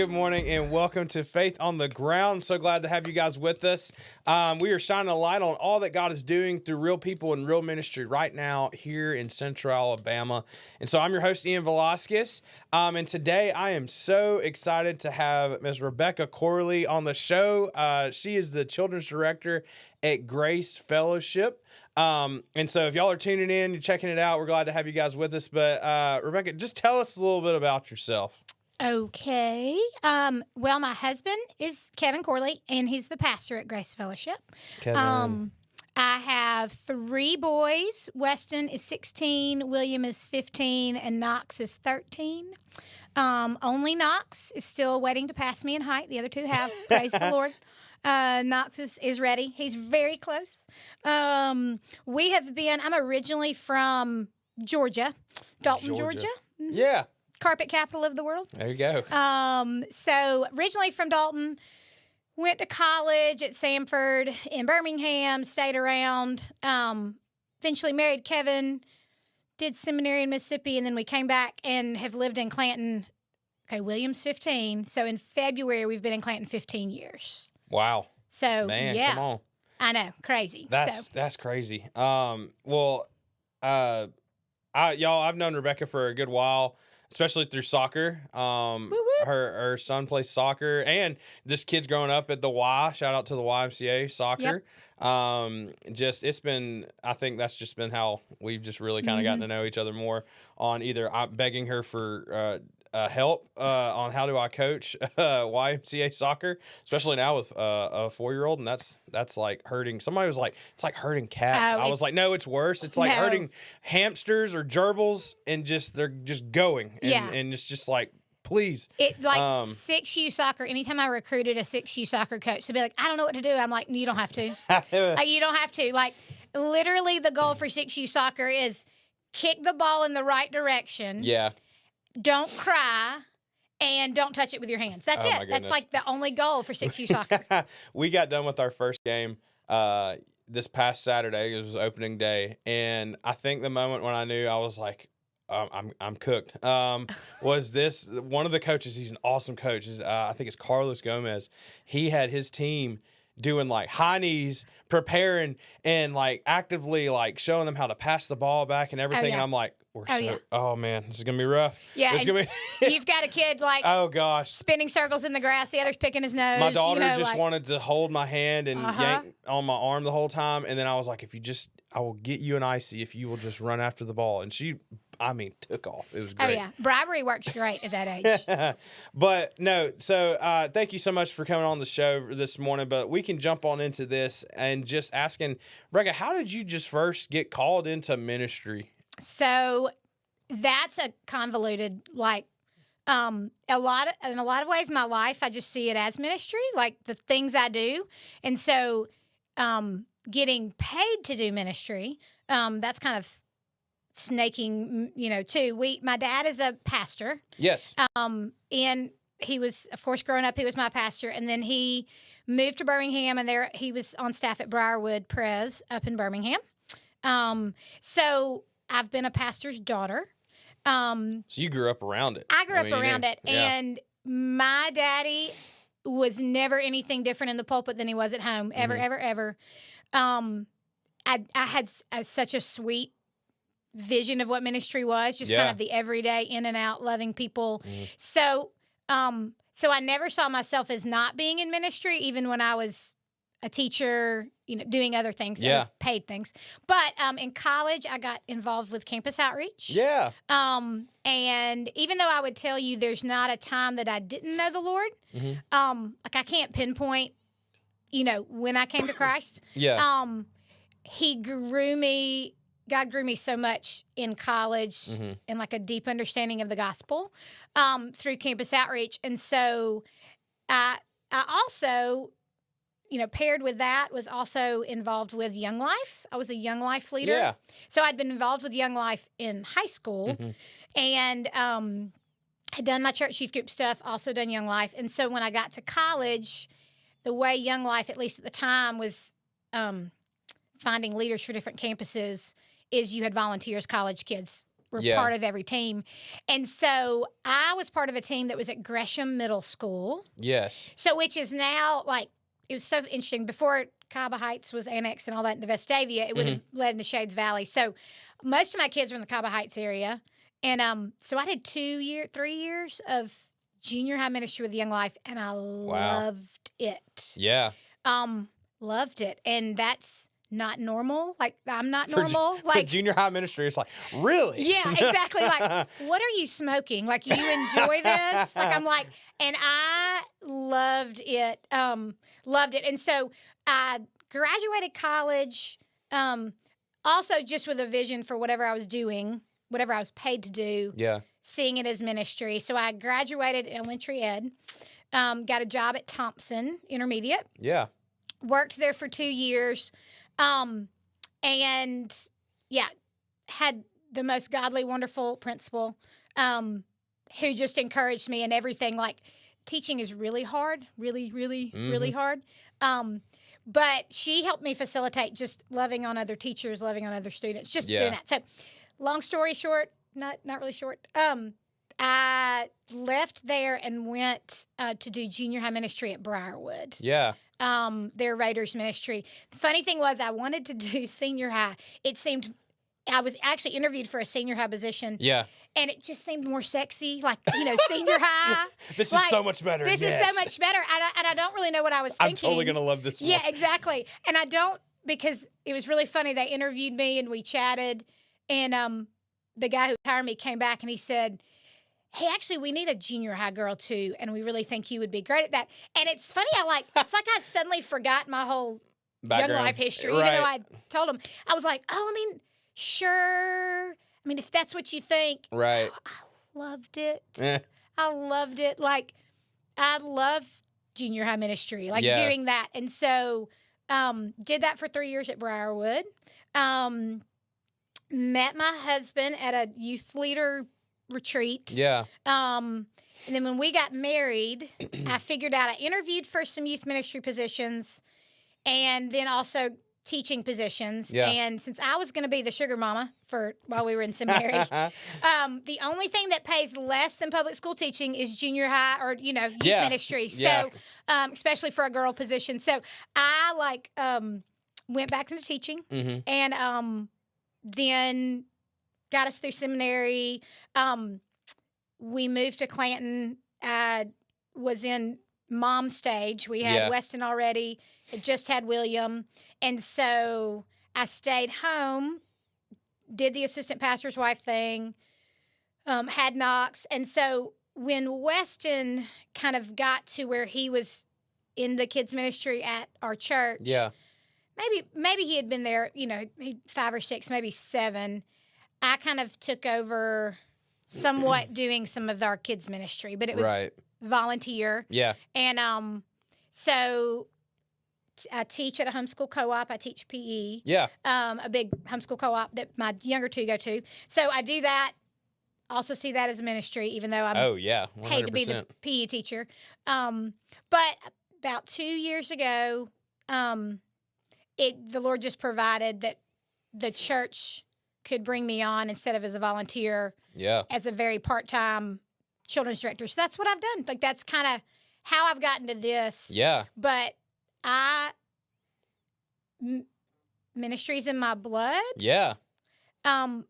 good morning, and welcome to Faith on the Ground. So glad to have you guys with us. We are shining a light on all that God is doing through real people and real ministry right now here in Central Alabama. And so I'm your host, Ian Velasquez. And today I am so excited to have Ms. Rebecca Corley on the show. She is the children's director at Grace Fellowship. And so if y'all are tuning in, you're checking it out, we're glad to have you guys with us. But Rebecca, just tell us a little bit about yourself. Okay. Well, my husband is Kevin Corley, and he's the pastor at Grace Fellowship. Kevin. I have 3 boys. Weston is 16, William is 15, and Knox is 13. Only Knox is still waiting to pass me in height. The other 2 have. Praise the Lord. Knox is ready. He's very close. We have been, I'm originally from Georgia, Dalton, Georgia. Yeah. Carpet capital of the world. There you go. So originally from Dalton, went to college at Samford in Birmingham, stayed around, eventually married Kevin, did seminary in Mississippi, and then we came back and have lived in Clanton. Okay, William's 15. So in February, we've been in Clanton 15 years. Wow. So, Man, yeah. come on. I know, crazy. That's crazy. I've known Rebecca for a good while, especially through soccer. Her son plays soccer, and this kid's growing up at the Y. Shout out to the YMCA soccer. Yep. I think that's just been how we've just really kind of gotten to know each other more on either I'm begging her for help on how do I coach YMCA soccer, especially now with a 4-year-old, and that's like hurting. Somebody was like, it's like hurting cats. I was like, no, it's worse. It's like hurting hamsters or gerbils, and they're just going, and it's just like, please. It 6U soccer. Anytime I recruited a 6U soccer coach, to be like, I don't know what to do. I'm like, you don't have to. You don't have to. Like, literally, the goal for 6U soccer is kick the ball in the right direction. Yeah. Don't cry, and don't touch it with your hands. That's it. That's like the only goal for 6U soccer. We got done with our first game this past Saturday. It was opening day, and I think the moment when I knew, I was like, I'm cooked. Was this one of the coaches? He's an awesome coach. I think it's Carlos Gomez. He had his team doing like high knees, preparing, and like actively like showing them how to pass the ball back and everything. Yeah. And I'm like, oh man, this is gonna be rough. Yeah, it's gonna be you've got a kid like, oh gosh, spinning circles in the grass. The other's picking his nose. My daughter wanted to hold my hand and yank on my arm the whole time, and then I was like, I will get you an icy if you will just run after the ball. And she, took off. It was great. Oh, yeah. Bribery works great at that age. But no, so thank you so much for coming on the show this morning. But we can jump on into this and just asking, Rebecca, how did you just first get called into ministry? So that's a convoluted, like, in a lot of ways, my life, I just see it as ministry, like the things I do. And so getting paid to do ministry, that's kind of snaking, too. My dad is a pastor. Yes. And he was, of course, growing up, he was my pastor. And then he moved to Birmingham, and there he was on staff at Briarwood Pres up in Birmingham. So I've been a pastor's daughter. So you grew up around it. I grew up around it. Yeah. And my daddy was never anything different in the pulpit than he was at home, ever, ever. I had such a sweet vision of what ministry was, just kind of the everyday in and out, loving people. So I never saw myself as not being in ministry, even when I was a teacher, doing other things, other paid things. But in college, I got involved with campus outreach. Yeah. And even though I would tell you there's not a time that I didn't know the Lord, like I can't pinpoint, when I came to Christ. Yeah. God grew me so much in college and like a deep understanding of the gospel through campus outreach. And so I also, paired with that, was also involved with Young Life. I was a Young Life leader. Yeah. So I'd been involved with Young Life in high school and had done my church youth group stuff, also done Young Life. And so when I got to college, the way Young Life, at least at the time, was finding leaders for different campuses is you had volunteers, college kids were Yeah. part of every team. And so I was part of a team that was at Gresham Middle School. Yes. So which is now like, it was so interesting. Before Caba Heights was annexed and all that into Vestavia, it would have led into Shades Valley. So most of my kids were in the Caba Heights area. And so I did 3 years of junior high ministry with Young Life, and I loved it. Yeah. Loved it. And that's not normal. Like, I'm not For normal. For Like, junior high ministry, it's like, really? yeah, exactly. Like, what are you smoking? Like, you enjoy this? Like, I'm like, and I loved it. Loved it. And so I graduated college, also just with a vision for whatever I was doing, whatever I was paid to do, Yeah. seeing it as ministry. So I graduated elementary ed, got a job at Thompson Intermediate, Yeah. worked there for 2 years, and yeah, had the most godly, wonderful principal who just encouraged me in everything. Like, teaching is really hard, really hard. But she helped me facilitate just loving on other teachers, loving on other students, just doing that. So, long story short, not really short. I left there and went to do junior high ministry at Briarwood. Yeah. Their Raiders ministry. The funny thing was, I wanted to do senior high. It seemed I was actually interviewed for a senior high position. Yeah. And it just seemed more sexy, like, senior high. This like, is so much better. This is so much better. And I don't really know what I was thinking. I'm totally going to love this one. Yeah, exactly. And I don't, because it was really funny. They interviewed me and we chatted. And the guy who hired me came back and he said, hey, actually, we need a junior high girl too. And we really think you would be great at that. And it's funny, it's like I suddenly forgot my whole Background. Young Life history, Right. even though I told him. I was like, sure. I mean, if that's what you think. Right. I loved it. Eh. I loved it. Like, I love junior high ministry, like Yeah. doing that. And so did that for 3 years at Briarwood. Met my husband at a youth leader retreat. Yeah. And then when we got married, I figured out I interviewed for some youth ministry positions and then also teaching positions. Yeah. And since I was going to be the sugar mama while we were in seminary, the only thing that pays less than public school teaching is junior high or, youth Yeah. ministry. So, Yeah. especially for a girl position. So I went back into teaching and then got us through seminary. We moved to Clanton. I was in mom stage. We had Weston already. It just had William. And so I stayed home, did the assistant pastor's wife thing, had Knox. And so when Weston kind of got to where he was in the kids ministry at our church, maybe he had been there, 5 or 6, maybe 7. I kind of took over somewhat doing some of our kids ministry, but it was volunteer. Yeah. And so I teach at a homeschool co-op. I teach PE. Yeah. A big homeschool co-op that my younger two go to. So I do that. Also see that as a ministry, even though I'm 100%. paid to be the PE teacher. But about 2 years ago, the Lord just provided that the church could bring me on instead of as a volunteer. Yeah. As a very part-time children's director. So that's what I've done. Like, that's kind of how I've gotten to this. Yeah. But ministry's in my blood. Yeah. And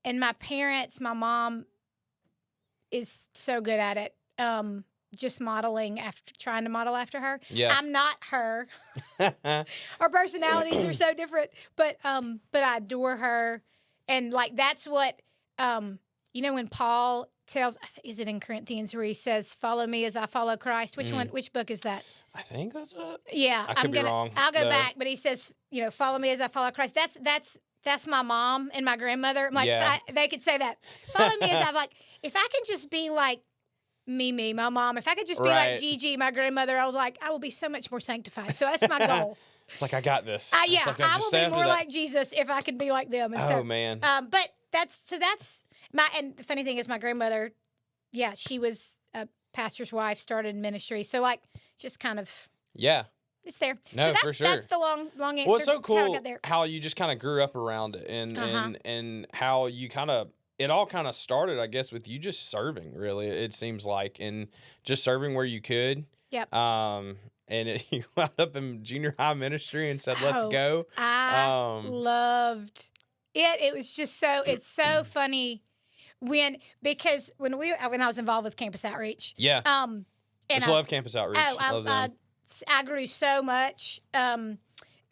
my parents, my mom is so good at it. Just trying to model after her. Yeah. I'm not her. Our personalities are so different, but I adore her. And that's what, when Paul tells, is it in Corinthians where he says, follow me as I follow Christ? Which book is that? I think that's it. Yeah. I could be wrong. I'll go back, but he says, follow me as I follow Christ. That's my mom and my grandmother. I'm like, they could say that. Follow me as if I can just be like Mimi, my mom, if I could just be like Gigi, my grandmother, I will be so much more sanctified. So that's my goal. It's like, I got this. I It's will be more like Jesus if I could be like them. And man. But that's my, and the funny thing is my grandmother, she was a pastor's wife, started ministry. So just kind of. Yeah. It's there. No, so that's, for sure. That's the long answer. Well, it's so how I cool got there. how you just kind of grew up around it and how you kind of it all kind of started, I guess, with you just serving, really, it seems like, and just serving where you could. Yep. And you wound up in junior high ministry and said, let's Oh, go. I loved it. It was just it's so funny because when I was involved with Campus Outreach. Yeah. And I love Campus Outreach. Love them. I grew so much.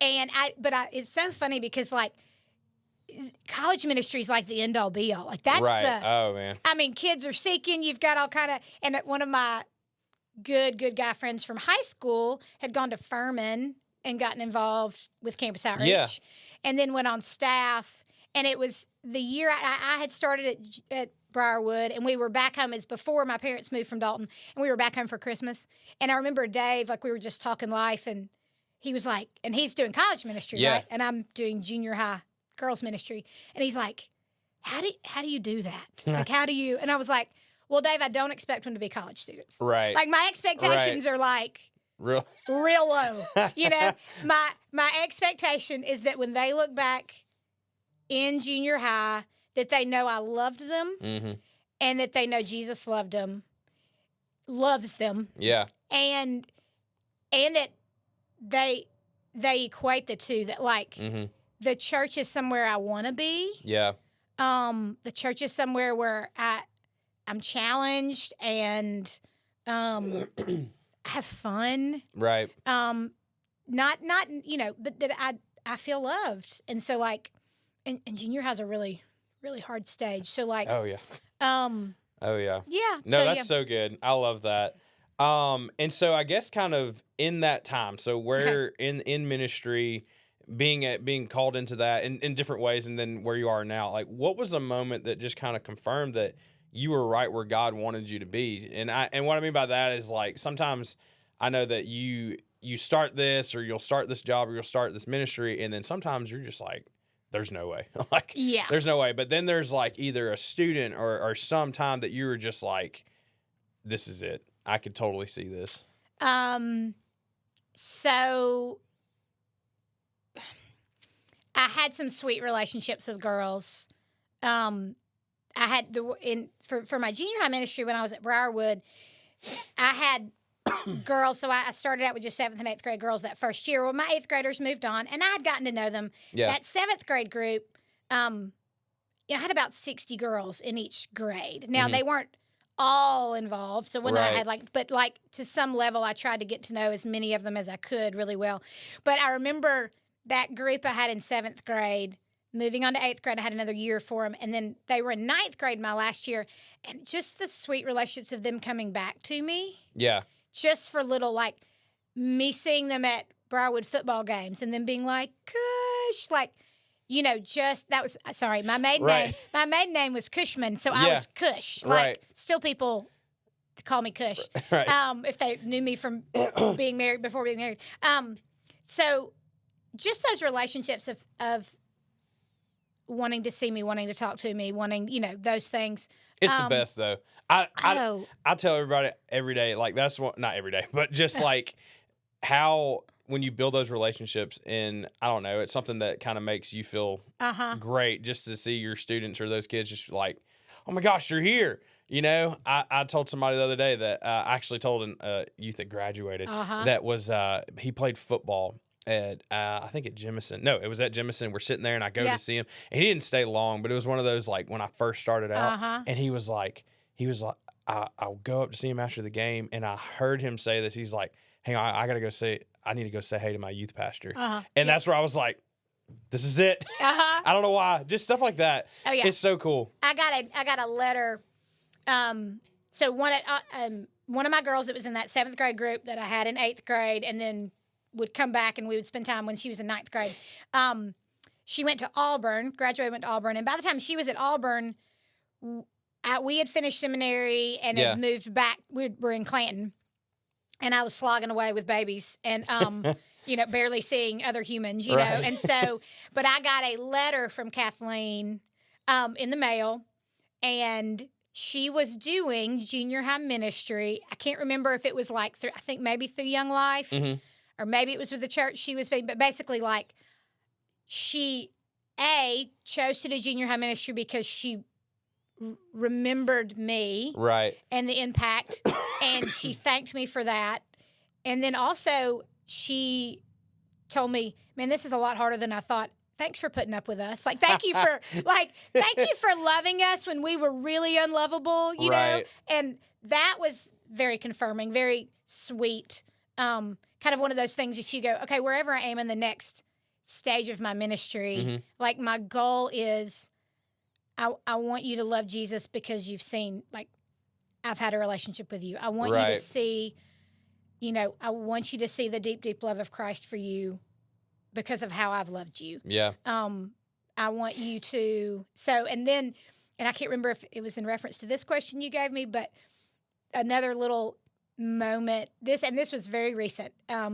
It's so funny because like college ministry is like the end all be all. Like that's right. Oh man. I mean, kids are seeking. You've got all kind of, and one of my good guy friends from high school had gone to Furman and gotten involved with Campus Outreach. Yeah. And then went on staff. And it was the year I had started at Briarwood, and we were back home. As before my parents moved from Dalton, and we were back home for Christmas. And I remember Dave, like we were just talking life, and he was like, and he's doing college ministry, right? And I'm doing junior high girls ministry. And he's like, how do you do that? Like, how do you? And I was like, well, Dave, I don't expect them to be college students. Right. Like my expectations are like real low. You know, my expectation is that when they look back in junior high, that they know I loved them, and that they know Jesus loves them, yeah, and that they equate the two. That like the church is somewhere I want to be. Yeah. The church is somewhere where I'm challenged and have fun. Right. Not you know, but that I feel loved, and so like. And junior high is a really, really hard stage. So like, oh yeah, oh yeah, yeah. No, that's so good. I love that. And so I guess kind of in that time, so where in ministry, being called into that in different ways, and then where you are now, like what was a moment that just kind of confirmed that you were right where God wanted you to be? And what I mean by that is like sometimes I know that you start this or you'll start this job or you'll start this ministry, and then sometimes you're just like, there's no way. Like, yeah, there's no way. But then there's like either a student or some time that you were just like, this is it. I could totally see this. So I had some sweet relationships with girls. I had for my junior high ministry when I was at Briarwood, I had girls, so I started out with just 7th and 8th grade girls that first year. Well, my 8th graders moved on, and I had gotten to know them. Yeah. That 7th grade group, I had about 60 girls in each grade. Now, they weren't all involved, so when I had but to some level, I tried to get to know as many of them as I could really well. But I remember that group I had in 7th grade, moving on to 8th grade, I had another year for them, and then they were in 9th grade my last year, and just the sweet relationships of them coming back to me. Yeah. Just for little, like, me seeing them at Briarwood football games and then being like, Cush, like, you know, just, that was, sorry, my maiden name was Cushman, so I was Cush. Like, still people call me Cush. If they knew me from being married, before being married. So just those relationships of wanting to see me, wanting to talk to me, wanting, you know, those things. It's the best though. I tell everybody every day, like that's what, not every day, but just like how when you build those relationships, and I don't know, it's something that kind of makes you feel great just to see your students or those kids just like, oh my gosh, you're here. You know, I told somebody the other day that I actually told a youth that graduated that was he played football at I think at Jemison. No, it was at Jemison. We're sitting there and I go to see him, and he didn't stay long, but it was one of those like when I first started out, and he was like I'll go up to see him after the game, and I heard him say this. He's like, "Hang on, I need to go say hey to my youth pastor," and that's where I was like, "This is it." I don't know why, just stuff like that. Oh yeah, it's so cool. I got a letter. So one of my girls that was in that 7th grade group that I had in 8th grade, and then would come back and we would spend time when she was in 9th grade. She went to Auburn, graduated, went to Auburn. And by the time she was at Auburn, we had finished seminary and had moved back. We were in Clanton, and I was slogging away with babies and, you know, barely seeing other humans, you know. And so, but I got a letter from Kathleen in the mail, and she was doing junior high ministry. I can't remember if it was like I think maybe through Young Life. Or maybe it was with the church she was feeding, but basically, like, she, chose to do junior high ministry because she remembered me Right. and the impact, and she thanked me for that. And then also she told me, man, this is a lot harder than I thought. Thanks for putting up with us. Like, thank you for loving us when we were really unlovable, you know? Right. And that was very confirming, very sweet. Kind of one of those things that you go, okay, wherever I am in the next stage of my ministry, like my goal is I want you to love Jesus because you've seen, like, I've had a relationship with you. I want you to see, I want you to see the deep, deep love of Christ for you because of how I've loved you. Yeah. I want you to, and I can't remember if it was in reference to this question you gave me, but another little moment, this was very recent. I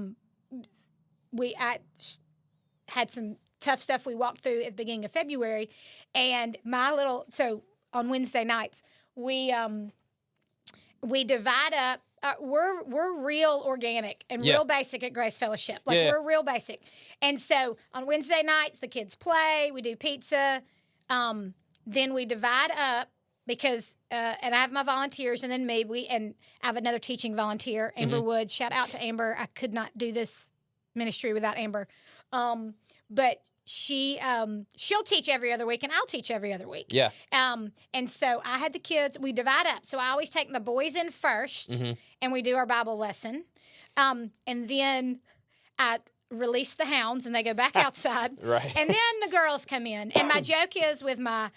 had some tough stuff we walked through at the beginning of February, and so on Wednesday nights, we divide up. We're real organic and real basic at Grace Fellowship. We're real basic. And so on Wednesday nights, the kids play, we do pizza. Then we divide up because, and I have my volunteers and then me, and I have another teaching volunteer, Amber Wood. Shout out to Amber. I could not do this ministry without Amber. But she'll teach every other week and I'll teach every other week. Yeah. And so I had the kids, we divide up. So I always take the boys in first and we do our Bible lesson. And then I release the hounds and they go back outside. Right. And then the girls come in. And my joke is with my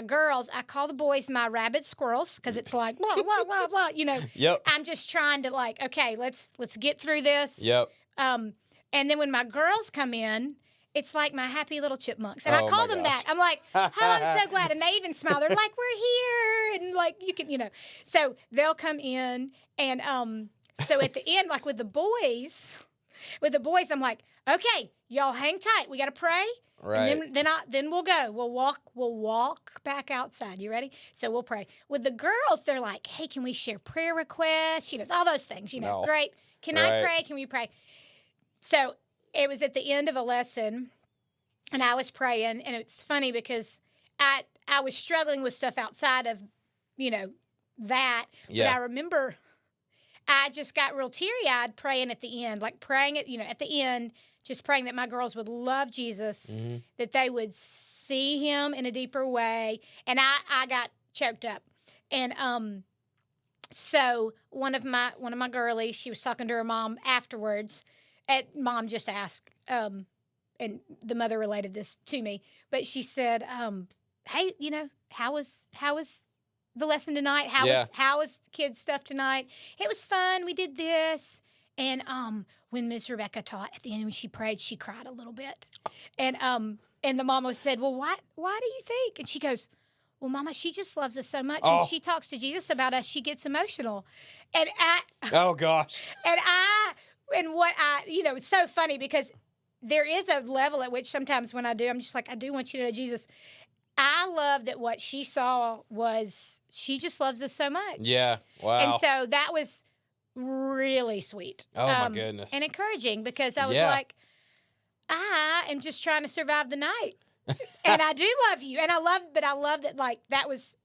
girls, I call the boys my rabid squirrels because it's like, blah, blah, blah, blah. Yep. I'm just trying to okay, let's get through this. Yep. And then when my girls come in, it's like my happy little chipmunks. And I call them that. I'm like, oh, I'm so glad. And they even smile. They're like, we're here. And you can. So they'll come in. And so at the end, with the boys, I'm like, okay, y'all hang tight. We got to pray. Right. And then we'll go. We'll walk back outside. You ready? So we'll pray. With the girls, they're like, hey, can we share prayer requests? All those things, No. Great. Can I pray? Can we pray? So it was at the end of a lesson, and I was praying, and it's funny because I was struggling with stuff outside of, that. Yeah. But I remember I just got real teary-eyed praying at the end, praying at the end, just praying that my girls would love Jesus, that they would see him in a deeper way, and I got choked up. And so one of my girlies, she was talking to her mom afterwards. Mom just asked, and the mother related this to me, but she said, hey, how was the lesson tonight? How was kids' stuff tonight? It was fun. We did this. And when Miss Rebecca taught, at the end when she prayed, she cried a little bit. And the mama said, well, why do you think? And she goes, well, Mama, she just loves us so much. Oh. When she talks to Jesus about us, she gets emotional. And oh, gosh. It's so funny because there is a level at which sometimes when I do, I'm just like, I do want you to know Jesus. I love that what she saw was she just loves us so much. Yeah. Wow. And so that was really sweet. Oh, my goodness. And encouraging because I was like, I am just trying to survive the night. And I do love you. And I love that that was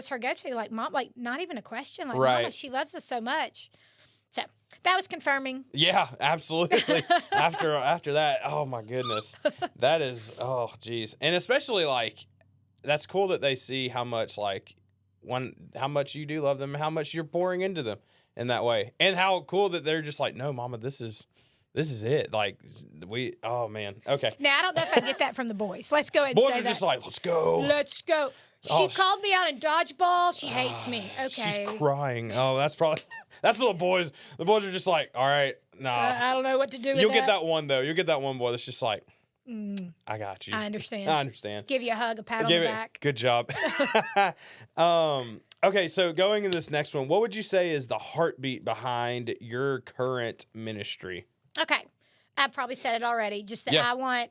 her go-to. Mom, not even a question. Mama, she loves us so much. So that was confirming. Yeah, absolutely. after that, oh my goodness, that is, oh geez, and especially that's cool that they see how much how much you do love them, how much you're pouring into them in that way, and how cool that they're just like, no, Mama, this is it. Oh man, okay. Now I don't know if I get that from the boys. Let's go ahead. Boys and say are just that. like, let's go. Let's go. She called me out in dodgeball. She hates me. Okay. She's crying. Oh, that's what the boys. The boys are just like, all right, nah. I don't know what to do with You'll get that one though. You'll get that one boy that's just like, I got you. I understand. I understand. Give you a hug, a pat on the back. Good job. Okay, so going in this next one, what would you say is the heartbeat behind your current ministry? Okay. I've probably said it already. Just that I want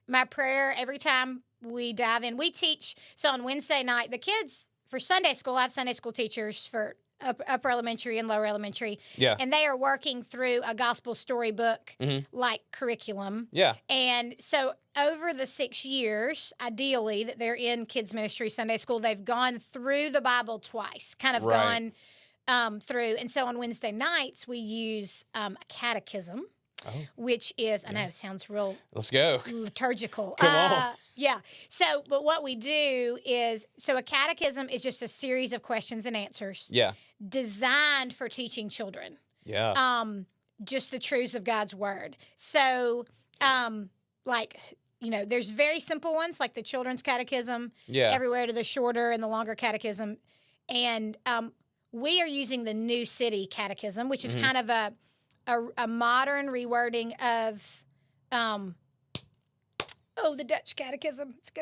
my prayer every time we dive in. We teach. So on Wednesday night, the kids, for Sunday school, I have Sunday school teachers for upper elementary and lower elementary. Yeah. And they are working through a gospel storybook like curriculum. Yeah. And so over the 6 years, ideally, that they're in kids ministry, Sunday school, they've gone through the Bible twice, kind of gone through. And so on Wednesday nights, we use a catechism. Which is, I know, sounds real. Let's go. Liturgical. Come on. Yeah. So, but what we do is, so a catechism is just a series of questions and answers. Yeah. Designed for teaching children. Yeah. Just the truths of God's word. So, like, you know, there's very simple ones like the children's catechism. Yeah. Everywhere to the shorter and the longer catechism. And we are using the New City Catechism, which is kind of a modern rewording of the Dutch Catechism. It's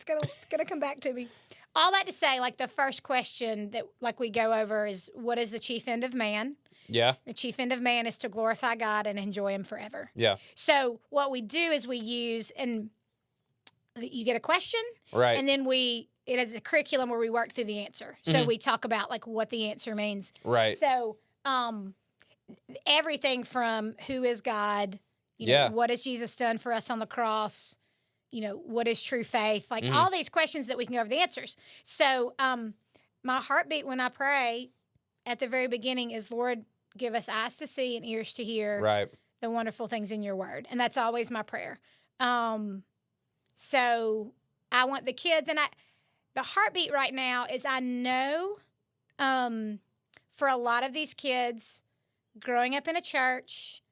gonna come back to me. All that to say, like the first question that like we go over is, what is the chief end of man? Yeah. The chief end of man is to glorify God and enjoy Him forever. Yeah. So what we do is we use, and you get a question, Right. and then it is a curriculum where we work through the answer. So we talk about like what the answer means. Right. So everything from who is God, you know, what has Jesus done for us on the cross, you know, what is true faith, like all these questions that we can go over the answers. So my heartbeat when I pray at the very beginning is, Lord, give us eyes to see and ears to hear the wonderful things in your word. And that's always my prayer. So I want the kids, and the heartbeat right now is I know for a lot of these kids, growing up in a church,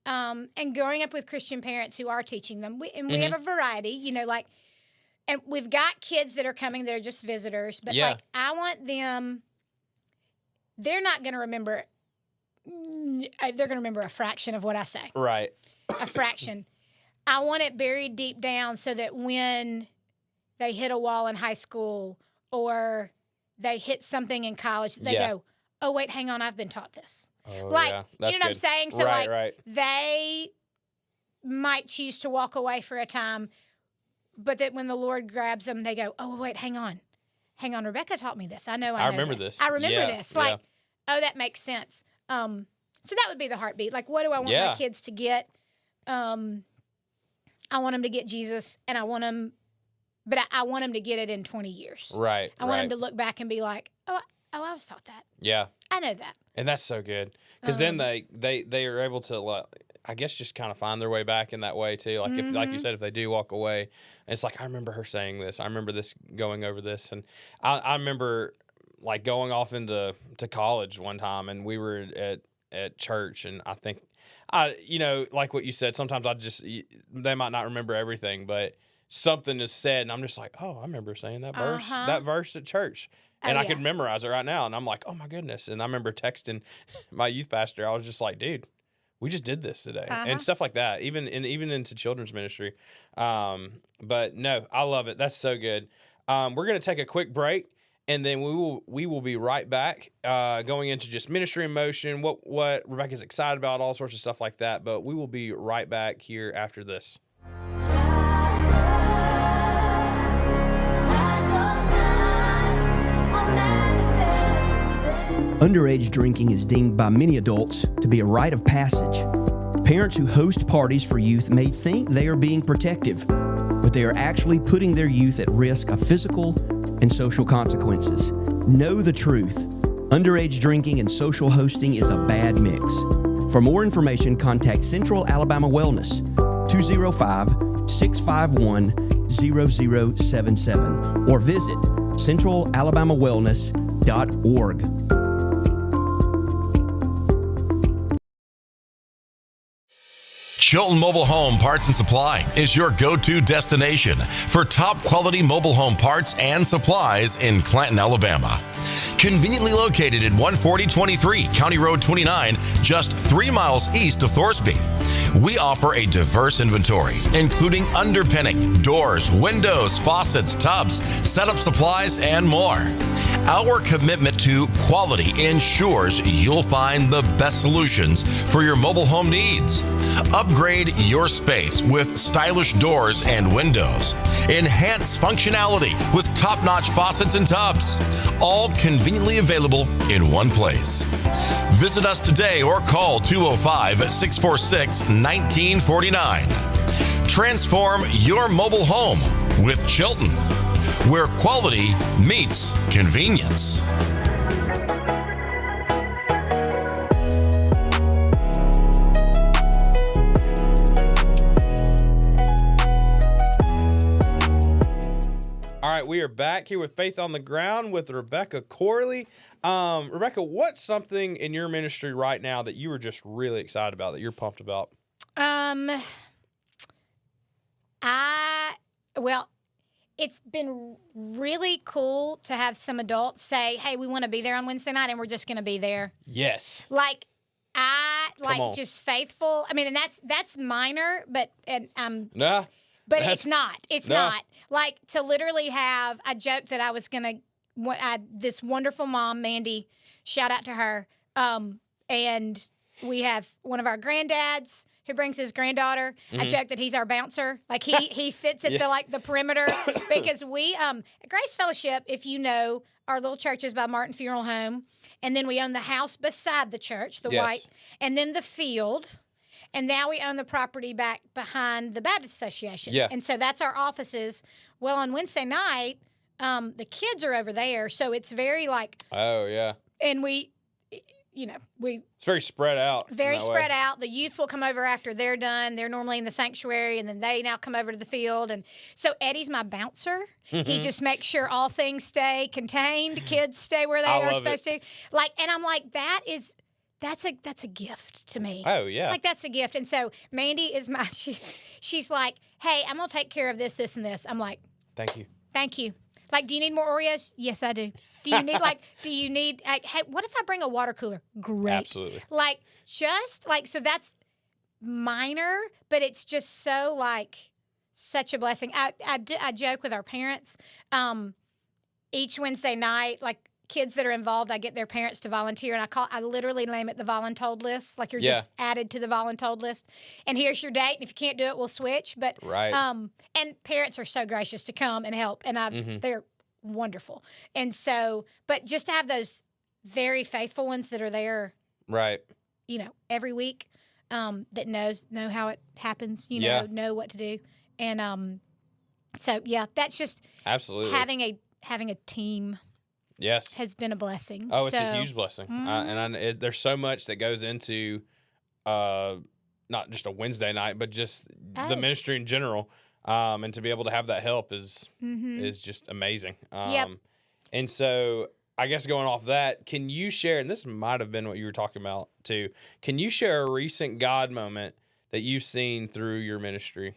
and growing up with Christian parents who are teaching them. We have a variety, you know, like, and we've got kids that are coming that are just visitors, but like, I want them, they're not going to remember, they're going to remember a fraction of what I say. Right. A fraction. I want it buried deep down so that when they hit a wall in high school or they hit something in college, they go, oh, wait, hang on, I've been taught this. Oh, like, yeah. you know what I'm saying? So, right. They might choose to walk away for a time, but that when the Lord grabs them, they go, oh, wait, hang on. Rebecca taught me this. I know remember this. I remember this. Like, oh, that makes sense. So that would be the heartbeat. Like, what do I want my kids to get? I want them to get Jesus, and I want them to get it in 20 years. Right. I want them to look back and be like, oh, I was taught that. Yeah. I know that. And that's so good. Because then they are able to, like, I guess, just kind of find their way back in that way too. Like if, like you said, if they do walk away, it's like, I remember her saying this. I remember this going over this. And I remember like going off into college one time, and we were at church, and I think, you know, like what you said, sometimes they might not remember everything, but something is said, and I'm just like, oh, I remember saying that verse at church. And I could memorize it right now. And I'm like, oh, my goodness. And I remember texting my youth pastor. I was just like, dude, we just did this today. And stuff like that, even into children's ministry. But, no, I love it. That's so good. We're going to take a quick break, and then we will be right back going into just ministry in motion, what Rebecca's excited about, all sorts of stuff like that. But we will be right back here after this. Underage drinking is deemed by many adults to be a rite of passage. Parents who host parties for youth may think they are being protective, but they are actually putting their youth at risk of physical and social consequences. Know the truth. Underage drinking and social hosting is a bad mix. For more information, contact Central Alabama Wellness, 205-651-0077, or visit centralalabamawellness.org. Chilton Mobile Home Parts and Supply is your go-to destination for top quality mobile home parts and supplies in Clanton, Alabama. Conveniently located at 14023 County Road 29, just 3 miles east of Thorsby. We offer a diverse inventory, including underpinning, doors, windows, faucets, tubs, setup supplies, and more. Our commitment to quality ensures you'll find the best solutions for your mobile home needs. Upgrade your space with stylish doors and windows. Enhance functionality with top-notch faucets and tubs, all conveniently available in one place. Visit us today or call 205-646-1949. Transform your mobile home with Chilton, where quality meets convenience. All right, we are back here with Faith on the Ground with Rebecca Corley. Rebecca, what's something in your ministry right now that you were just really excited about, that you're pumped about? Well, it's been really cool to have some adults say, "Hey, we want to be there on Wednesday night, and we're just going to be there." Yes. Like Come on. just faithful. I mean, and that's minor, but Nah. But That's- it's not. It's No. not. Like, to literally have, I joked that I was going to, this wonderful mom, Mandy, shout out to her. And we have one of our granddads who brings his granddaughter. I joke that he's our bouncer. Like, he sits at the perimeter because we, at Grace Fellowship, if you know, our little church is by Martin Funeral Home. And then we own the house beside the church, the Yes. white, and then the field. And now we own the property back behind the Baptist Association. Yeah. And so that's our offices. Well, on Wednesday night, the kids are over there. So it's very like, Oh, yeah. and we It's very spread out. very spread out. The youth will come over after they're done. They're normally in the sanctuary, and then they now come over to the field. And so Eddie's my bouncer. He just makes sure all things stay contained. Kids stay where they I are love supposed to. Like, and I'm like, that's a gift to me. Oh, yeah. Like, that's a gift. And so Mandy is she's like, "Hey, I'm going to take care of this, this, and this." I'm like, Thank you. "Thank you." Like, "Do you need more Oreos?" "Yes, I do." "Do you need hey, what if I bring a water cooler?" "Great." Absolutely. Like, just like, so that's minor, but it's just so like such a blessing. I joke with our parents. Each Wednesday night, like, kids that are involved, I get their parents to volunteer, and I literally name it the voluntold list. Like, you're Yeah. just added to the voluntold list. And here's your date, and if you can't do it, we'll switch. But Right. and parents are so gracious to come and help, and they're wonderful. And so, but just to have those very faithful ones that are there, Right. every week, that know how it happens, Yeah. know what to do. And so yeah, that's just Absolutely. having a team Yes. has been a blessing. Oh, it's a So, huge blessing. There's so much that goes into not just a Wednesday night, but just Oh. the ministry in general. And to be able to have that help is mhm. just amazing. Yep. And so I guess going off that, can you share, and this might have been what you were talking about too, can you share a recent God moment that you've seen through your ministry?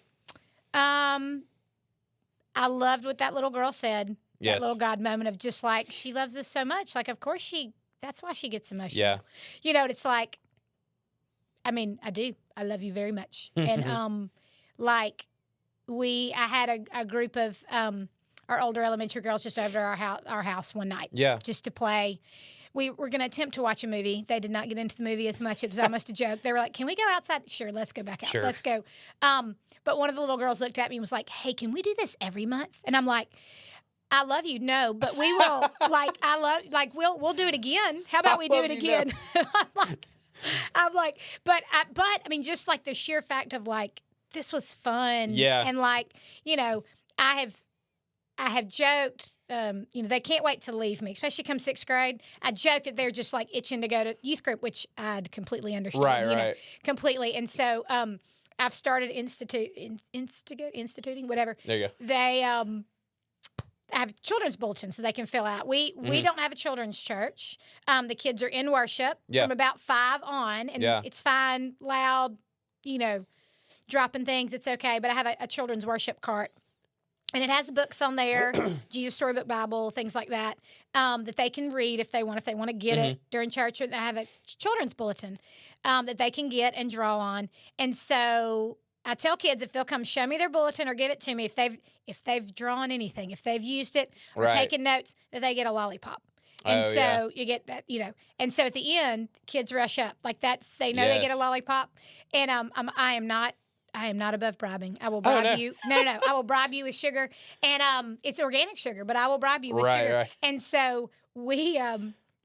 I loved what that little girl said. Yes. That little God moment of just like, she loves us so much. Like, of course that's why she gets emotional. Yeah. It's like, I mean, I do. I love you very much. And like, I had a group of our older elementary girls just over to our house one night. Yeah. Just to play. We were going to attempt to watch a movie. They did not get into the movie as much. It was almost a joke. They were like, "Can we go outside?" "Sure, let's go back out. Sure. Let's go." But one of the little girls looked at me and was like, "Hey, can we do this every month?" And I'm like, "I love you, no, but we will." We'll do it again. How about we do it again? I'm like, but I mean, just like the sheer fact of like, this was fun. Yeah. And like, I have joked, they can't wait to leave me, especially come 6th grade. I joke that they're just like itching to go to youth group, which I'd completely understand. Right. Completely. And so I've started instituting, whatever. There you go. They have children's bulletins so they can fill out. We don't have a children's church. The kids are in worship from about 5 on, and it's fine, loud, dropping things. It's okay. But I have a children's worship cart. And it has books on there, Jesus Storybook Bible, things like that, that they can read if they want to get it during church. Or they have a children's bulletin that they can get and draw on. And so I tell kids, if they'll come show me their bulletin or give it to me, if they've drawn anything, if they've used it or taken notes, that they get a lollipop. And you get that, And so at the end, kids rush up like they know they get a lollipop. And I am not above bribing. I will bribe you. No. I will bribe you with sugar. And it's organic sugar, but I will bribe you with sugar. Right. And so we,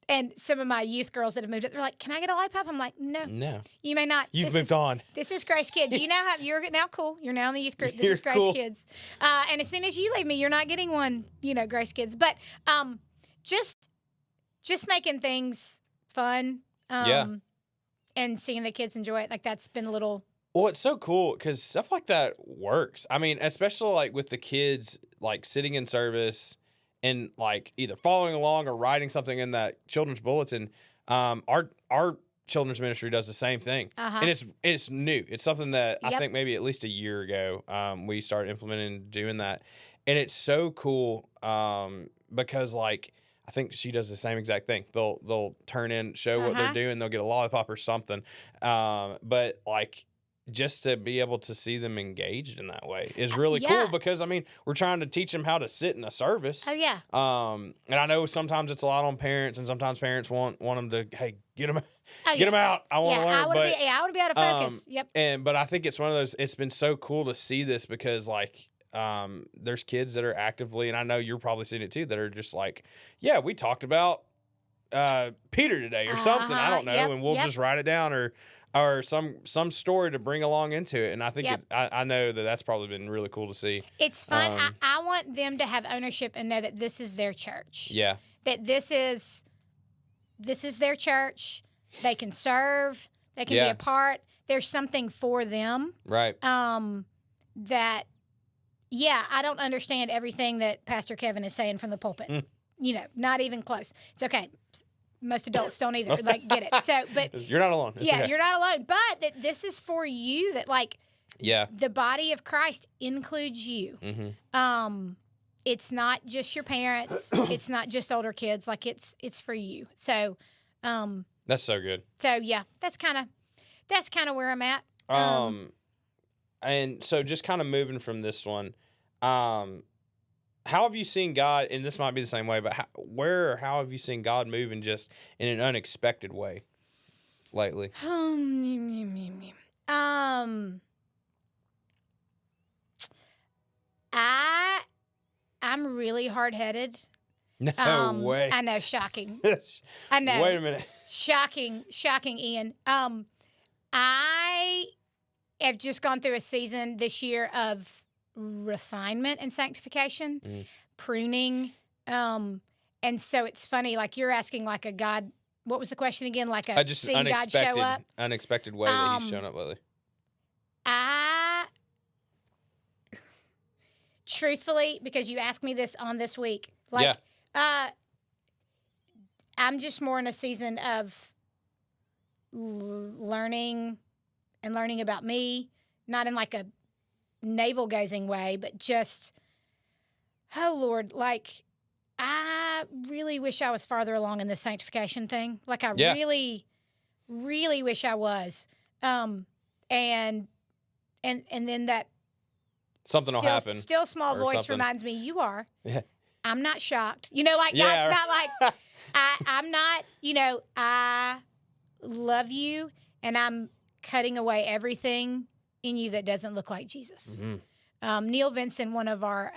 and some of my youth girls that have moved up, they're like, can I get a lollipop? I'm like, no. You may not. You've moved on. This is Grace Kids. You're now cool. You're now in the youth group. This is Grace Kids. And as soon as you leave me, you're not getting one, Grace Kids. But just making things fun. And seeing the kids enjoy it. Like that's been a little... Well, it's so cool because stuff like that works. I mean, especially like with the kids, like sitting in service and like either following along or writing something in that children's bulletin. Our children's ministry does the same thing, and it's new. It's something that I think maybe at least a year ago we started implementing doing that, and it's so cool because like I think she does the same exact thing. They'll turn in, show what they're doing, they'll get a lollipop or something, but like. Just to be able to see them engaged in that way is really cool because, I mean, we're trying to teach them how to sit in a service. Oh, yeah. And I know sometimes it's a lot on parents, and sometimes parents want them to, hey, get them out. I want to learn. I want to be able to focus. But I think it's one of those, it's been so cool to see this because, like, there's kids that are actively, and I know you're probably seeing it too, that are just like, yeah, we talked about Peter today or something. I don't know. And we'll just write it down or some story to bring along into it. And I think I know that's probably been really cool to see. It's fun. I want them to have ownership and know that this is their church. Yeah. That this is their church. They can serve. They can be a part. There's something for them. Right. That, I don't understand everything that Pastor Kevin is saying from the pulpit. Not even close. It's okay. Most adults don't either, get it. So, but you're not alone. It's okay. You're not alone. But that this is for you. That the body of Christ includes you. Mm-hmm. It's not just your parents. It's not just older kids. Like it's for you. So, that's so good. So that's kind of where I'm at. And so just kind of moving from this one, how have you seen God, and this might be the same way, but how have you seen God move in just in an unexpected way lately? I'm really hard-headed. No way. I know, shocking. I know. Wait a minute. Shocking, Ian. I have just gone through a season this year of refinement and sanctification, pruning. And so it's funny, like you're asking like a God, what was the question again? Like just seeing God show up? Unexpected way that he's shown up lately. Truthfully, because you asked me this on this week, I'm just more in a season of learning about me, not in like a navel-gazing way, but just, oh, Lord, like, I really wish I was farther along in the sanctification thing. Like, I really, really wish I was. And then that something will happen. Still small voice reminds me, you are. Yeah. I'm not shocked. God's not like, I'm not, I love you, and I'm cutting away everything in you that doesn't look like Jesus. Mm-hmm. Neil Vincent, one of our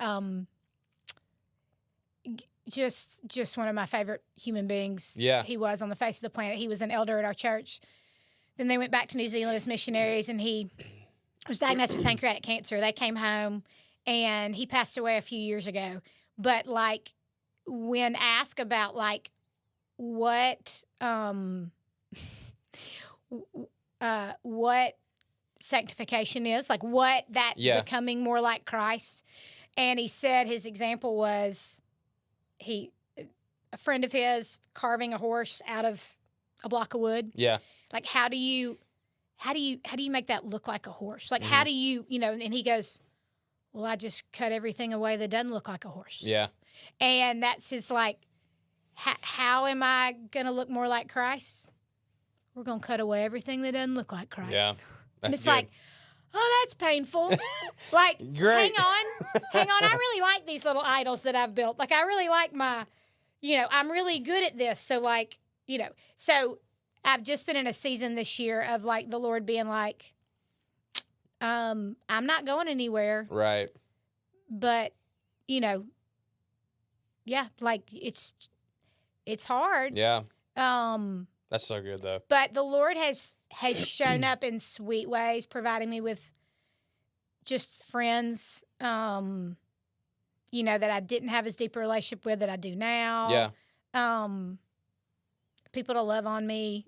just one of my favorite human beings. Yeah, he was on the face of the planet. He was an elder at our church. Then they went back to New Zealand as missionaries, and he was diagnosed with pancreatic cancer. They came home, and he passed away a few years ago. But like when asked about like what sanctification is, like what that becoming more like Christ. And he said his example was a friend of his carving a horse out of a block of wood. Yeah. Like how do you make that look like a horse? Like how do you, and he goes, well, I just cut everything away that doesn't look like a horse. Yeah. And that's just like, how am I going to look more like Christ? We're going to cut away everything that doesn't look like Christ. Yeah. And That's it's good. like, oh, that's painful. Like, Great. hang on. I really like these little idols that I've built. Like, I really like I'm really good at this. So, like, so I've just been in a season this year of, like, the Lord being like, I'm not going anywhere. Right. But, yeah, like, it's hard. Yeah. That's so good, though. But the Lord has shown up in sweet ways, providing me with just friends, that I didn't have as deep a relationship with that I do now. Yeah. People to love on me,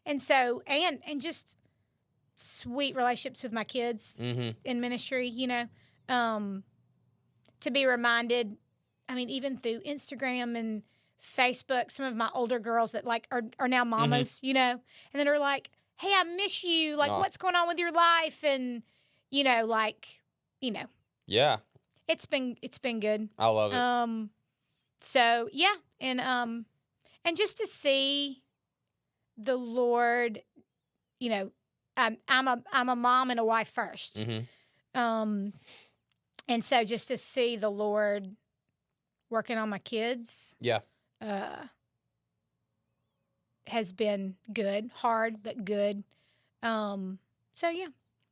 and so and just sweet relationships with my kids in ministry, to be reminded. I mean, even through Instagram and Facebook, some of my older girls that like are now mamas, and then are like, "Hey, I miss you. Like, what's going on with your life?" And Yeah. it's been good. I love it. So yeah, and just to see the Lord, I'm a mom and a wife first, and so just to see the Lord working on my kids, Yeah. has been good, hard but good. So yeah.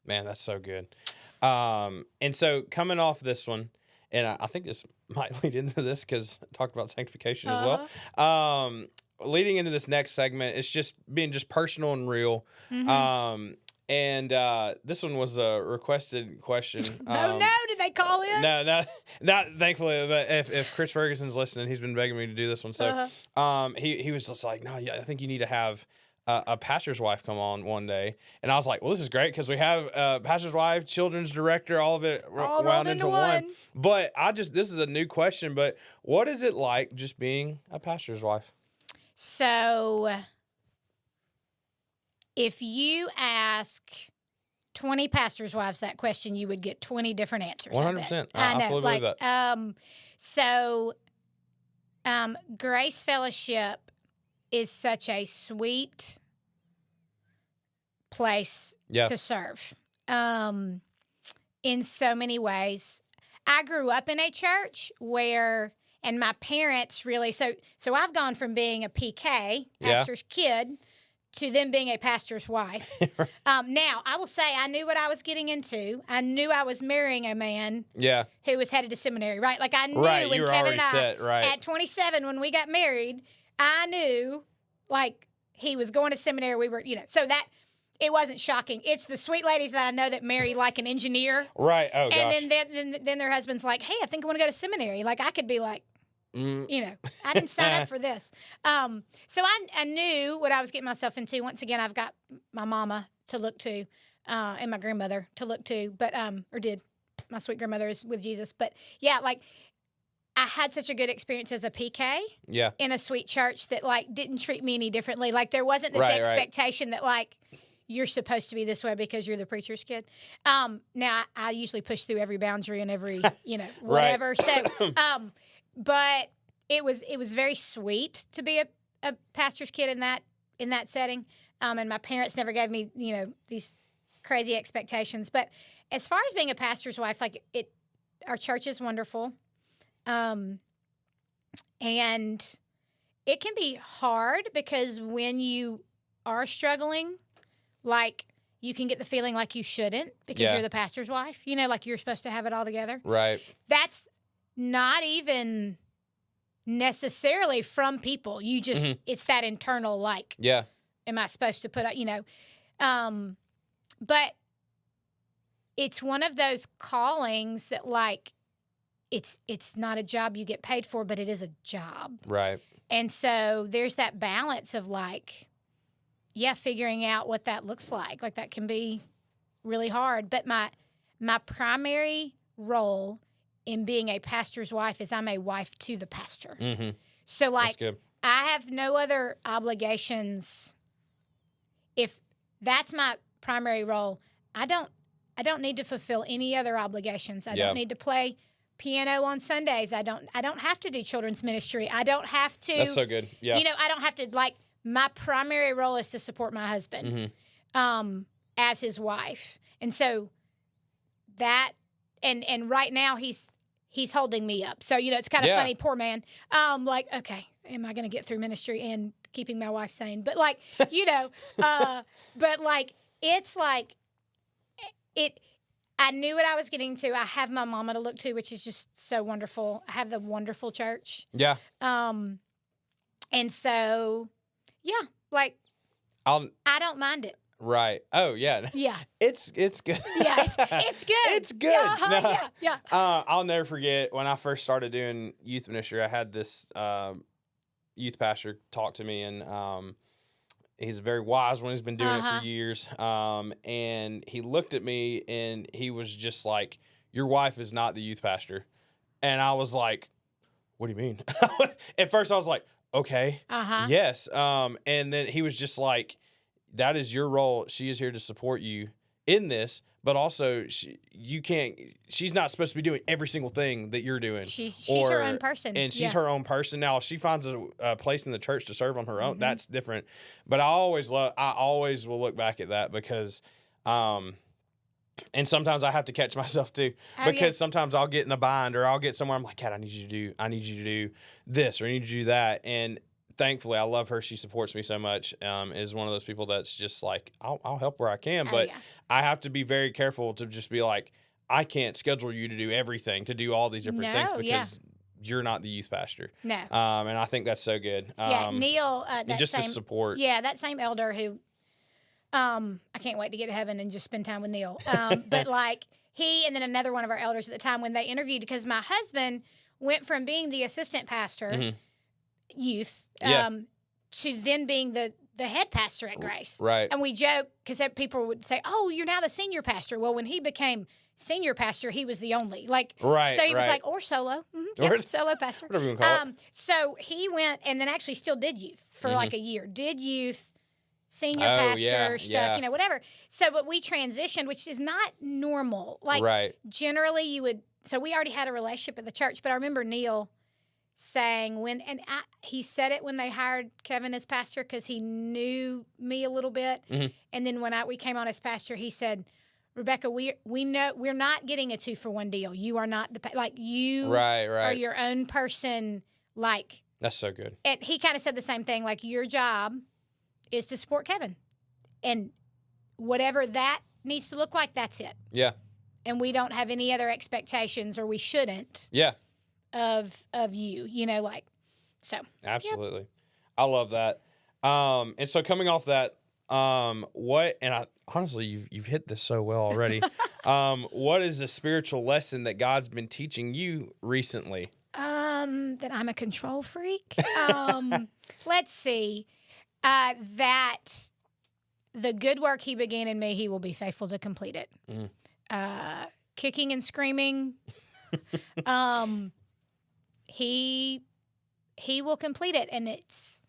Man, that's so good. And so coming off this one, and I think this might lead into this because I talked about sanctification as well. Leading into this next segment, it's just being just personal and real. And this one was a requested question. Oh no, did they call in? No, not thankfully. But if Chris Ferguson's listening, he's been begging me to do this one. So he was just like, no, yeah, I think you need to have a pastor's wife come on one day. And I was like, well, this is great because we have a pastor's wife, children's director, all of it All wound rolled into into one. But this is a new question. But what is it like just being a pastor's wife? So if you ask 20 pastors' wives that question, you would get 20 different answers. 100%. I know. I fully believe that. Grace Fellowship is such a sweet place to serve. In so many ways. I grew up in a church where, and my parents really, so I've gone from being a PK, pastor's kid, to them being a pastor's wife. Now, I will say I knew what I was getting into. I knew I was marrying a man who was headed to seminary, right? Like I knew when Kevin and I, at 27, when we got married, I knew like he was going to seminary. We were, so that it wasn't shocking. It's the sweet ladies that I know that marry like an engineer. Right. Oh, gosh. And then their husband's like, hey, I think I want to go to seminary. Like I could be like, I didn't sign up for this. So I knew what I was getting myself into. Once again, I've got my mama to look to and my grandmother to look to, but or did. My sweet grandmother is with Jesus. But yeah, like I had such a good experience as a PK in a sweet church that like didn't treat me any differently. Like there wasn't this expectation that like you're supposed to be this way because you're the preacher's kid. Now I usually push through every boundary and every, whatever. So but it was very sweet to be a pastor's kid in that setting. And my parents never gave me, these crazy expectations. But as far as being a pastor's wife, like our church is wonderful. And it can be hard because when you are struggling, like you can get the feeling like you shouldn't because you're the pastor's wife, like you're supposed to have it all together. Right. That's not even necessarily from people. You just, it's that internal, like, am I supposed to put up, but it's one of those callings that like, it's not a job you get paid for, but it is a job. Right. And so there's that balance of like, figuring out what that looks like. Like that can be really hard. But my primary role in being a pastor's wife is I'm a wife to the pastor. Mm-hmm. So like I have no other obligations. If that's my primary role, I don't don't need to fulfill any other obligations. I don't need to play piano on Sundays. I don't have to do children's ministry. I don't have to. That's so good. Yeah. I don't have to, like, my primary role is to support my husband as his wife. And so that, and right now he's holding me up. So, it's kind of funny, poor man. Like, okay, am I going to get through ministry and keeping my wife sane? But like, but like, it's like, I knew what I was getting to. I have my mama to look to, which is just so wonderful. I have the wonderful church. Yeah. And so, like, I don't mind it. Right. Oh, yeah. Yeah. It's good. Yeah, it's good. It's good. Yeah, yeah. I'll never forget when I first started doing youth ministry. I had this youth pastor talk to me, and he's a very wise one. He's been doing it for years. And he looked at me, and he was just like, "Your wife is not the youth pastor." And I was like, "What do you mean?" At first, I was like, "Okay, yes." And then he was just like, "That is your role. She is here to support you in this, but also she's not supposed to be doing every single thing that you're doing. She's her own person. And she's her own person. Now, if she finds a place in the church to serve on her own, that's different. But I always will look back at that because, and sometimes I have to catch myself too, because sometimes I'll get in a bind or I'll get somewhere. I'm like, Kat, I need you to do this, or I need you to do that. And thankfully, I love her. She supports me so much. Is one of those people that's just like, I'll help where I can, but I have to be very careful to just be like, I can't schedule you to do everything, to do all these different things because you're not the youth pastor. No. And I think that's so good. Neil, just to support. Yeah, that same elder who, I can't wait to get to heaven and just spend time with Neil. But like he and then another one of our elders at the time when they interviewed, because my husband went from being the assistant pastor, youth, to then being the head pastor at Grace. Right. And we joke because people would say, "Oh, you're now the senior pastor." Well, when he became senior pastor, he was the only. Like, so he was like, or solo. Solo pastor. Whatever you want to call it. So he went and then actually still did youth for like a year. Did youth, senior pastor stuff, whatever. So, but we transitioned, which is not normal. Like, generally you would, so we already had a relationship at the church, but I remember Neil saying he said it when they hired Kevin as pastor because he knew me a little bit. And then when we came on as pastor, he said, "Rebecca, we know we're not getting a 2-for-1 deal. You are not you are your own person." Like, that's so good. And he kind of said the same thing. Like, your job is to support Kevin, and whatever that needs to look like, that's it. Yeah. And we don't have any other expectations, or we shouldn't. Yeah. Of you, like, so. Absolutely. Yep. I love that. And so coming off that, honestly, you've hit this so well already. What is a spiritual lesson that God's been teaching you recently? That I'm a control freak. Let's see. That the good work he began in me, he will be faithful to complete it. Kicking and screaming. He will complete it, and it's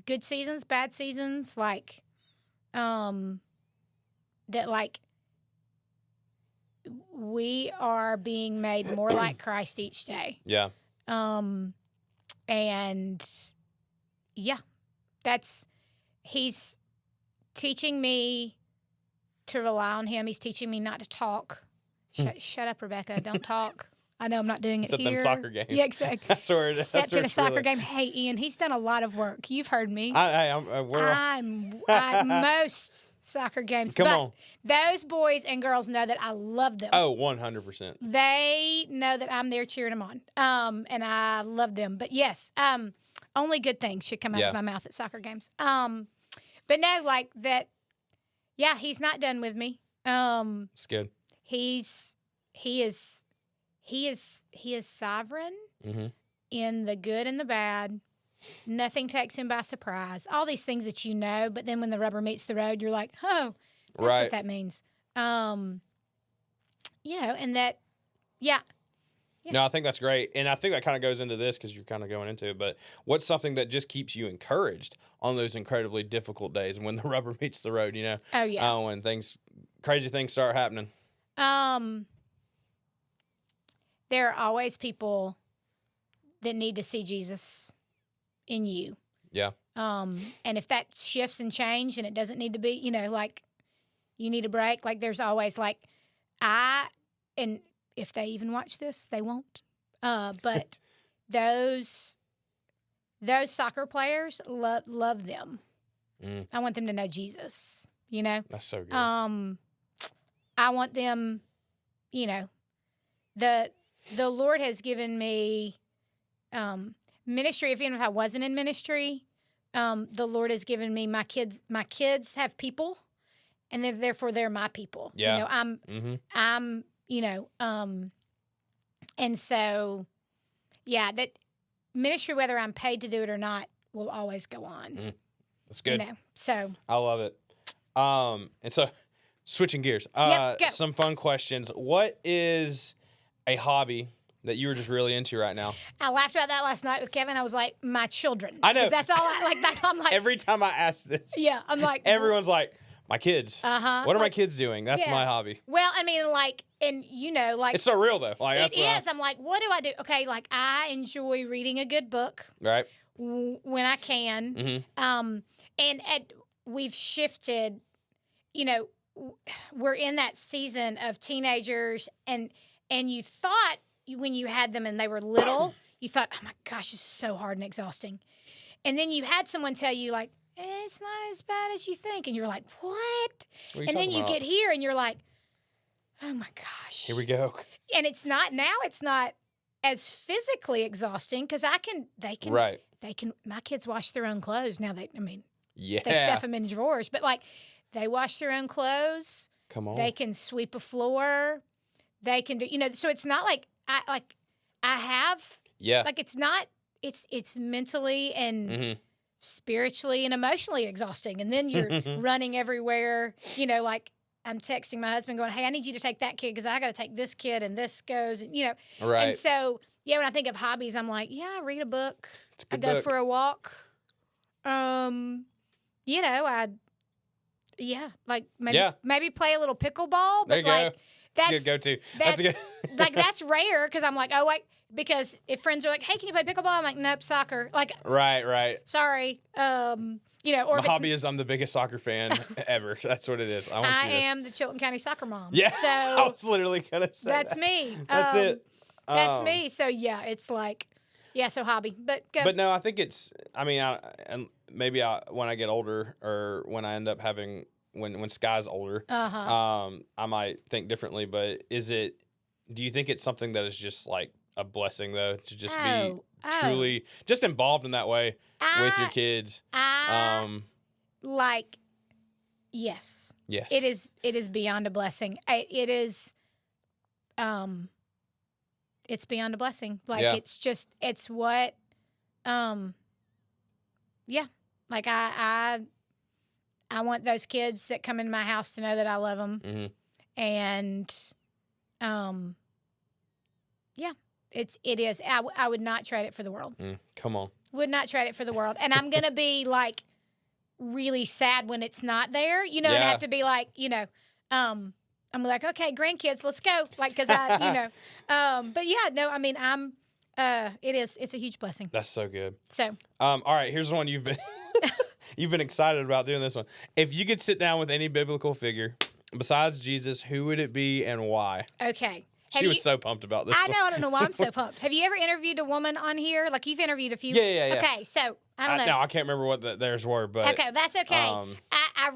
good seasons, bad seasons, like that, like we are being made more like Christ each day. Yeah. And he's teaching me to rely on him. He's teaching me not to talk. Shut up, Rebecca. Don't talk. I know I'm not doing it Except here. them soccer games. Yeah, exactly. Except in a soccer really... game. Hey, Ian, he's done a lot of work. You've heard me. I'm most soccer games. Come on. Those boys and girls know that I love them. Oh, 100%. They know that I'm there cheering them on. And I love them. But yes, only good things should come out of my mouth at soccer games. But no, like that. Yeah, he's not done with me. It's good. He is sovereign in the good and the bad. Nothing takes him by surprise. All these things that you know, but then when the rubber meets the road, you're like, oh, that's what that means. And that, No, I think that's great. And I think that kind of goes into this because you're kind of going into it. But what's something that just keeps you encouraged on those incredibly difficult days and when the rubber meets the road, you know? Oh, yeah. When crazy things start happening. There are always people that need to see Jesus in you. Yeah. And if that shifts and change and it doesn't need to be, you know, like you need a break, like there's always like and if they even watch this, they won't. But those soccer players love them. I want them to know Jesus, you know? That's so good. I want them, you know, the Lord has given me ministry. Even if I wasn't in ministry, the Lord has given me my kids. My kids have people, and therefore they're my people. Yeah. You know, I'm, you know, and so, yeah, that ministry, whether I'm paid to do it or not, will always go on. That's good. You know, so I love it. And so switching gears, Yep, go. some fun questions. What is a hobby that you were just really into right now? I laughed about that last night with Kevin. I was like, my children. I know. 'Cause that's all I like. I'm like, Every time I ask this, yeah, I'm like, everyone's like, my kids. Uh-huh. What are my Like, kids doing? That's yeah. my hobby. well, I mean, like, and you know, like, It's so real though. Like that's it what is. I'm like, what do I do? Okay, like, I enjoy reading a good book right. when I can. And we've shifted, you know, we're in that season of teenagers, and you thought when you had them and they were little, you thought, oh my gosh, this is so hard and exhausting. And then you had someone tell you, like, it's not as bad as you think. And you're like, what? What are And then talking you about? get here and you're like, oh my gosh. Here we go. And it's not as physically exhausting because Right. my kids wash their own clothes. Now Yeah. they stuff them in drawers, but like they wash their own clothes. Come on. They can sweep a floor. They can do, you know, so it's not like I have, Yeah. like it's not, it's mentally and spiritually and emotionally exhausting. And then you're running everywhere, you know, like I'm texting my husband going, hey, I need you to take that kid because I got to take this kid and this goes, and, you know. Right. And so, yeah, when I think of hobbies, I'm like, yeah, I read a book. It's a I good go book. for a walk. You know, like maybe play a little pickleball, There but you like go. That's a good go-to. That's a good. like that's rare because I'm like, oh wait, because if friends are like, hey, can you play pickleball? I'm like, nope, soccer. Like, Right. sorry. You know, or My if it's, hobby is I'm the biggest soccer fan ever. That's what it is. I want to I see this. am the Chilton County soccer mom. Yeah. So I was literally gonna say that's that. me. That's it. That's me. So yeah, it's like, yeah, so hobby. But go. But no, I think it's. I mean, maybe when I get older, or when I end up having when Sky's older, I might think differently. But do you think it's something that is just like a blessing though to just be truly just involved in that way with your kids? Like, yes. Yes. It is beyond a blessing. It is, it's beyond a blessing. Like, Yeah. it's what, yeah. Like, I want those kids that come into my house to know that I love them. Mm-hmm. And, yeah, it is. I would not trade it for the world. Come on. Would not trade it for the world. And I'm going to be like really sad when it's not there, you know, and Yeah. have to be like, you know, I'm like, okay, grandkids, let's go. Like, cause I, you know, but yeah, no, I mean, it's a huge blessing. That's so good. So, All right, here's one you've been you've been excited about doing this one. If you could sit down with any biblical figure besides Jesus, who would it be and why? okay. She was so pumped about this I one. know, I don't know why I'm so pumped. Have you ever interviewed a woman on here? Like you've interviewed a few. Yeah. Okay. So I don't know. No, I can't remember what theirs were, but Okay, that's okay. um, I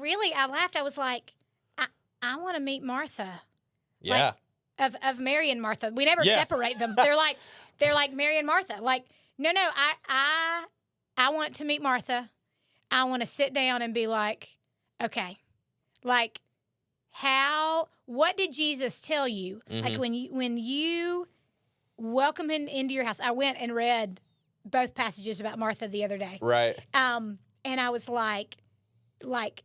laughed. I was like, I want to meet Martha. yeah. Of Mary and Martha. We never Yeah. separate them. They're like Mary and Martha. Like, no, I want to meet Martha. I want to sit down and be like, okay, like what did Jesus tell you? Like when you welcome him into your house. I went and read both passages about Martha the other day. Right. And I was like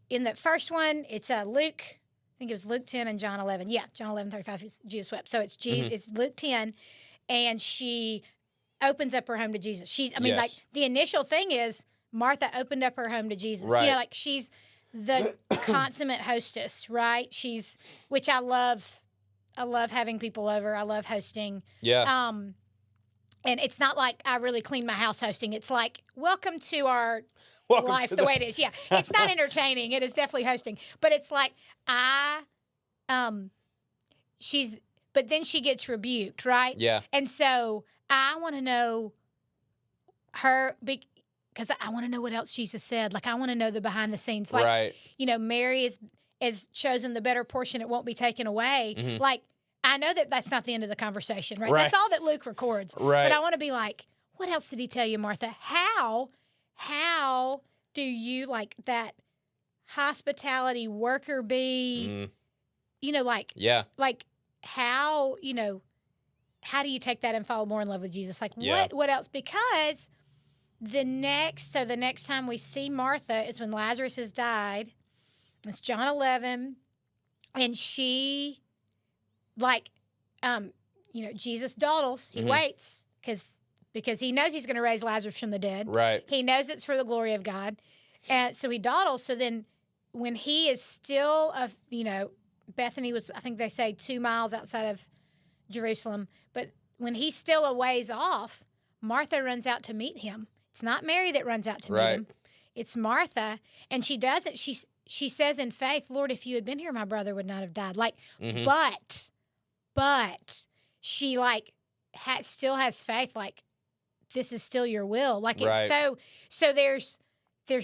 in the first one, it's Luke. I think it was Luke 10 and John 11. Yeah, John 11:35 is Jesus wept. So it's Jesus. It's Luke 10, and she opens up her home to Jesus. I mean, Yes. like the initial thing is Martha opened up her home to Jesus. Right. You know, like she's the consummate hostess, right? Which I love. I love having people over. I love hosting. Yeah. And it's not like I really clean my house hosting. It's like, welcome to our Welcome life to the way it is. Yeah. It's not entertaining. It is definitely hosting. But it's like but then she gets rebuked, right? Yeah. And so I want to know her because I want to know what else Jesus said. Like I want to know the behind the scenes. Like, Right. you know, Mary is chosen the better portion. It won't be taken away. Mhm. Like, I know that that's not the end of the conversation, right? Right. That's all that Luke records. Right. But I want to be like, what else did he tell you, Martha? How do you like that hospitality worker bee? You know, like Yeah. how, you know, how do you take that and fall more in love with Jesus? Like Yeah. what else? Because the next time we see Martha is when Lazarus has died. It's John 11, and she, like, you know, Jesus dawdles. He waits because he knows he's going to raise Lazarus from the dead. Right. He knows it's for the glory of God, and so he dawdles. So then, when he is still you know, Bethany was, I think they say 2 miles outside of Jerusalem, but when he's still a ways off, Martha runs out to meet him. It's not Mary that runs out to meet him. It's Martha, and she does it. She says in faith, Lord, if you had been here, my brother would not have died. Like, but she like still has faith. Like, this is still your will. Like, it's so there's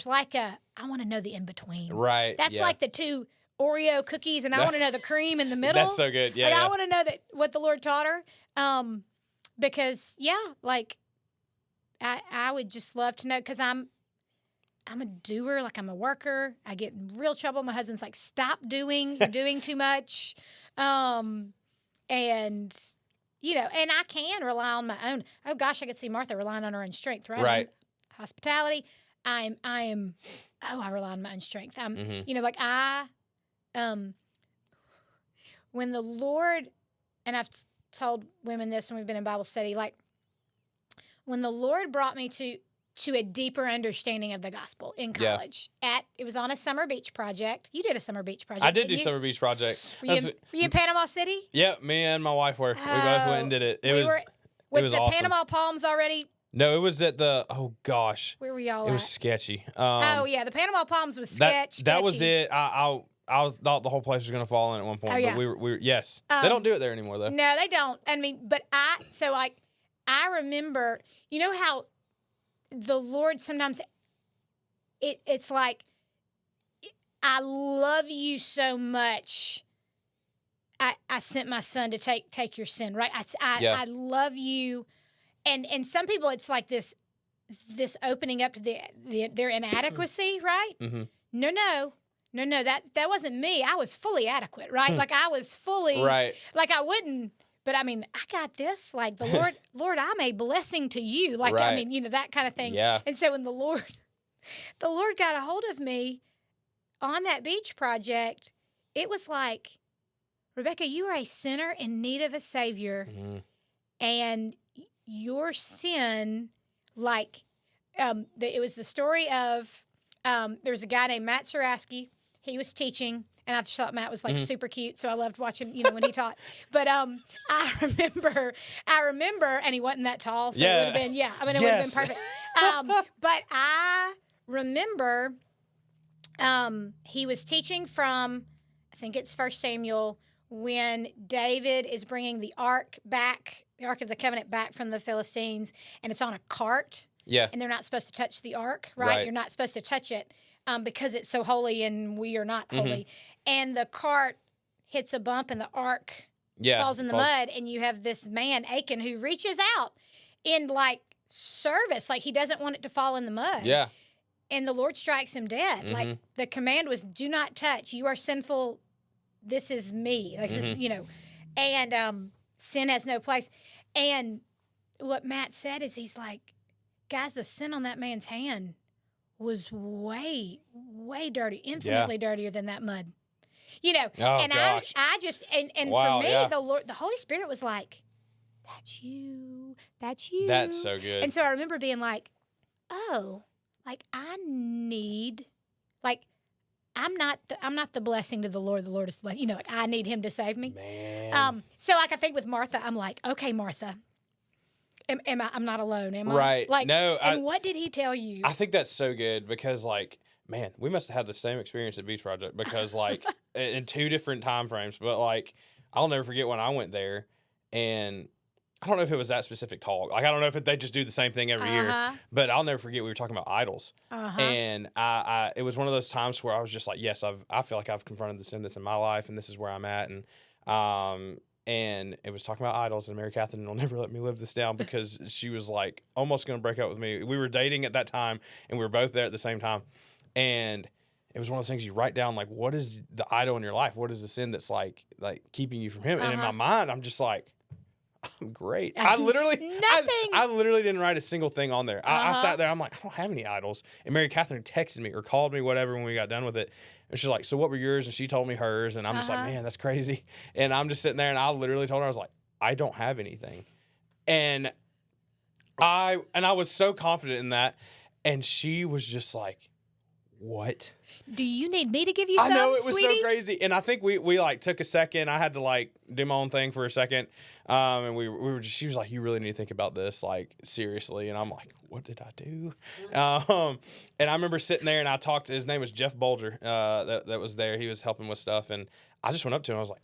like I want to know the in between. Right. That's yeah. like the 2 Oreo cookies, and I want to know the cream in the middle. That's so good. Yeah. Like, yeah. I want to know what the Lord taught her. Because like I would just love to know, because I'm a doer, like I'm a worker. I get in real trouble. My husband's like, stop doing, you're doing too much. And, you know, and I can rely on my own. Oh gosh, I could see Martha relying on her own strength, right? Right. Hospitality. I rely on my own strength. Mm-hmm. You know, like when the Lord, and I've told women this when we've been in Bible study, like when the Lord brought me to a deeper understanding of the gospel in college. It was on a summer beach project. You did a summer beach project. I did do you? Summer Beach Project. Were you in Panama City? Yep, me and my wife were. We both went and did it. It Was was the awesome. Panama Palms already? No, it was at the, oh gosh. Where were y'all It at? was sketchy. Oh yeah, the Panama Palms was sketchy. That was it. I thought the whole place was going to fall in at one point. Oh, yeah. But we were yes. They don't do it there anymore though. No, they don't. I mean, but I remember, you know how the Lord sometimes, it's like, I love you so much. I sent my son to take your sin, right? I love you, and some people it's like this opening up to their inadequacy, right? Mm-hmm. No, that wasn't me. I was fully adequate, right? Like I was fully Right. Like I wouldn't. But I mean, I got this. Like the Lord, I'm a blessing to you. Like I Right. mean, you know, that kind of thing. Yeah. And so when the Lord got a hold of me on that beach project, it was like, Rebecca, you are a sinner in need of a savior, Mm-hmm. and your sin, like, it was the story of there was a guy named Matt Sarasky. He was teaching. And I just thought Matt was like super cute, so I loved watching, you know, when he taught. But I remember, and he wasn't that tall, so it would have been, it would have been perfect. But I remember he was teaching from, I think it's 1 Samuel, when David is bringing the ark of the covenant back from the Philistines, and it's on a cart. Yeah. And they're not supposed to touch the ark, right? Right. You're not supposed to touch it. Because it's so holy and we are not holy. And the cart hits a bump and the ark falls in the mud, and you have this man, Achan, who reaches out in like service, like he doesn't want it to fall in the mud. Yeah. And the Lord strikes him dead. Like the command was, do not touch. You are sinful. This is me. Like this, you know, and sin has no place. And what Matt said is, he's like, guys, the sin on that man's hand was way, way dirty, infinitely dirtier than that mud. You know, Oh, and gosh. I just, and Wow, for me, yeah. the Holy Spirit was like, that's you. That's you. That's so good. And so I remember being like, oh, like I need, like, I'm not the blessing to the Lord. The Lord is the blessing. Like I need him to save me. Man. So like I think with Martha, I'm like, okay, Martha, am I? I'm not alone, am I? Right. Like, No, and what did he tell you? I think that's so good because, like, man, we must have had the same experience at Beach Project because, like, in 2 different time frames. But, like, I'll never forget when I went there, and I don't know if it was that specific talk. Like, I don't know if they just do the same thing every year. But I'll never forget we were talking about idols, and I it was one of those times where I was just like, yes, I feel like I've confronted the sin that's in my life, and this is where I'm at, and it was talking about idols, and Mary Catherine will never let me live this down because she was like almost going to break up with me. We were dating at that time, and we were both there at the same time. And it was one of those things you write down, like, what is the idol in your life? What is the sin that's like keeping you from him? And in my mind, I'm just like, I'm great. I literally I literally didn't write a single thing on there. I sat there. I'm like, I don't have any idols. And Mary Catherine texted me or called me, whatever, when we got done with it. And she's like, so what were yours? And she told me hers. And I'm just like, man, that's crazy. And I'm just sitting there, and I literally told her, I was like, I don't have anything. And I was so confident in that. And she was just like, what? Do you need me to give you some, I know, it was sweetie? so crazy. And I think we like took a second. I had to like do my own thing for a second. And we were just, she was like, you really need to think about this, like, seriously. And I'm like, what did I do? And I remember sitting there, and I talked to, his name was Jeff Bolger, that was there. He was helping with stuff. And I just went up to him. I was like,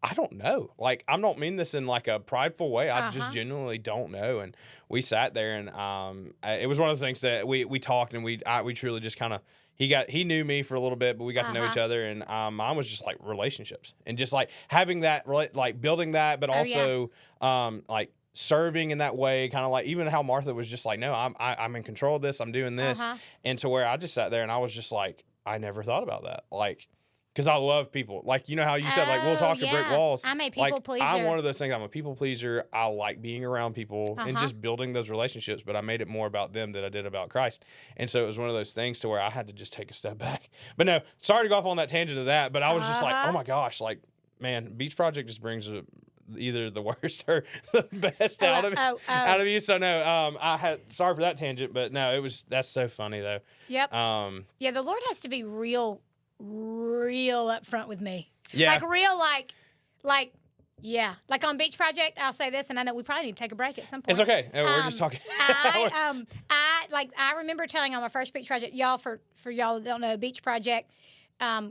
I don't know. Like, I don't mean this in like a prideful way. I just genuinely don't know. And we sat there, and it was one of the things that we talked, and we truly just kind of, he knew me for a little bit, but we got to know each other. And mine was just like relationships and just like having that, like building that, but also like serving in that way, kind of like even how Martha was just like, no, I'm in control of this. I'm doing this. And to where I just sat there, and I was just like, I never thought about that. Like, because I love people. Like, you know how you said, like, we'll talk to brick walls. I'm a people pleaser. I'm one of those things. I'm a people pleaser. I like being around people and just building those relationships, but I made it more about them than I did about Christ. And so it was one of those things to where I had to just take a step back. But no, sorry to go off on that tangent of that, but I was just like, oh my gosh, like, man, Beach Project just brings either the worst or the best out of you. So no, sorry for that tangent, but no, that's so funny though. Yep. Yeah, the Lord has to be real up front with me. Yeah. Like real, like on Beach Project, I'll say this, and I know we probably need to take a break at some point. It's okay. We're just talking. I remember telling on my first Beach Project, y'all, for y'all that don't know, Beach Project,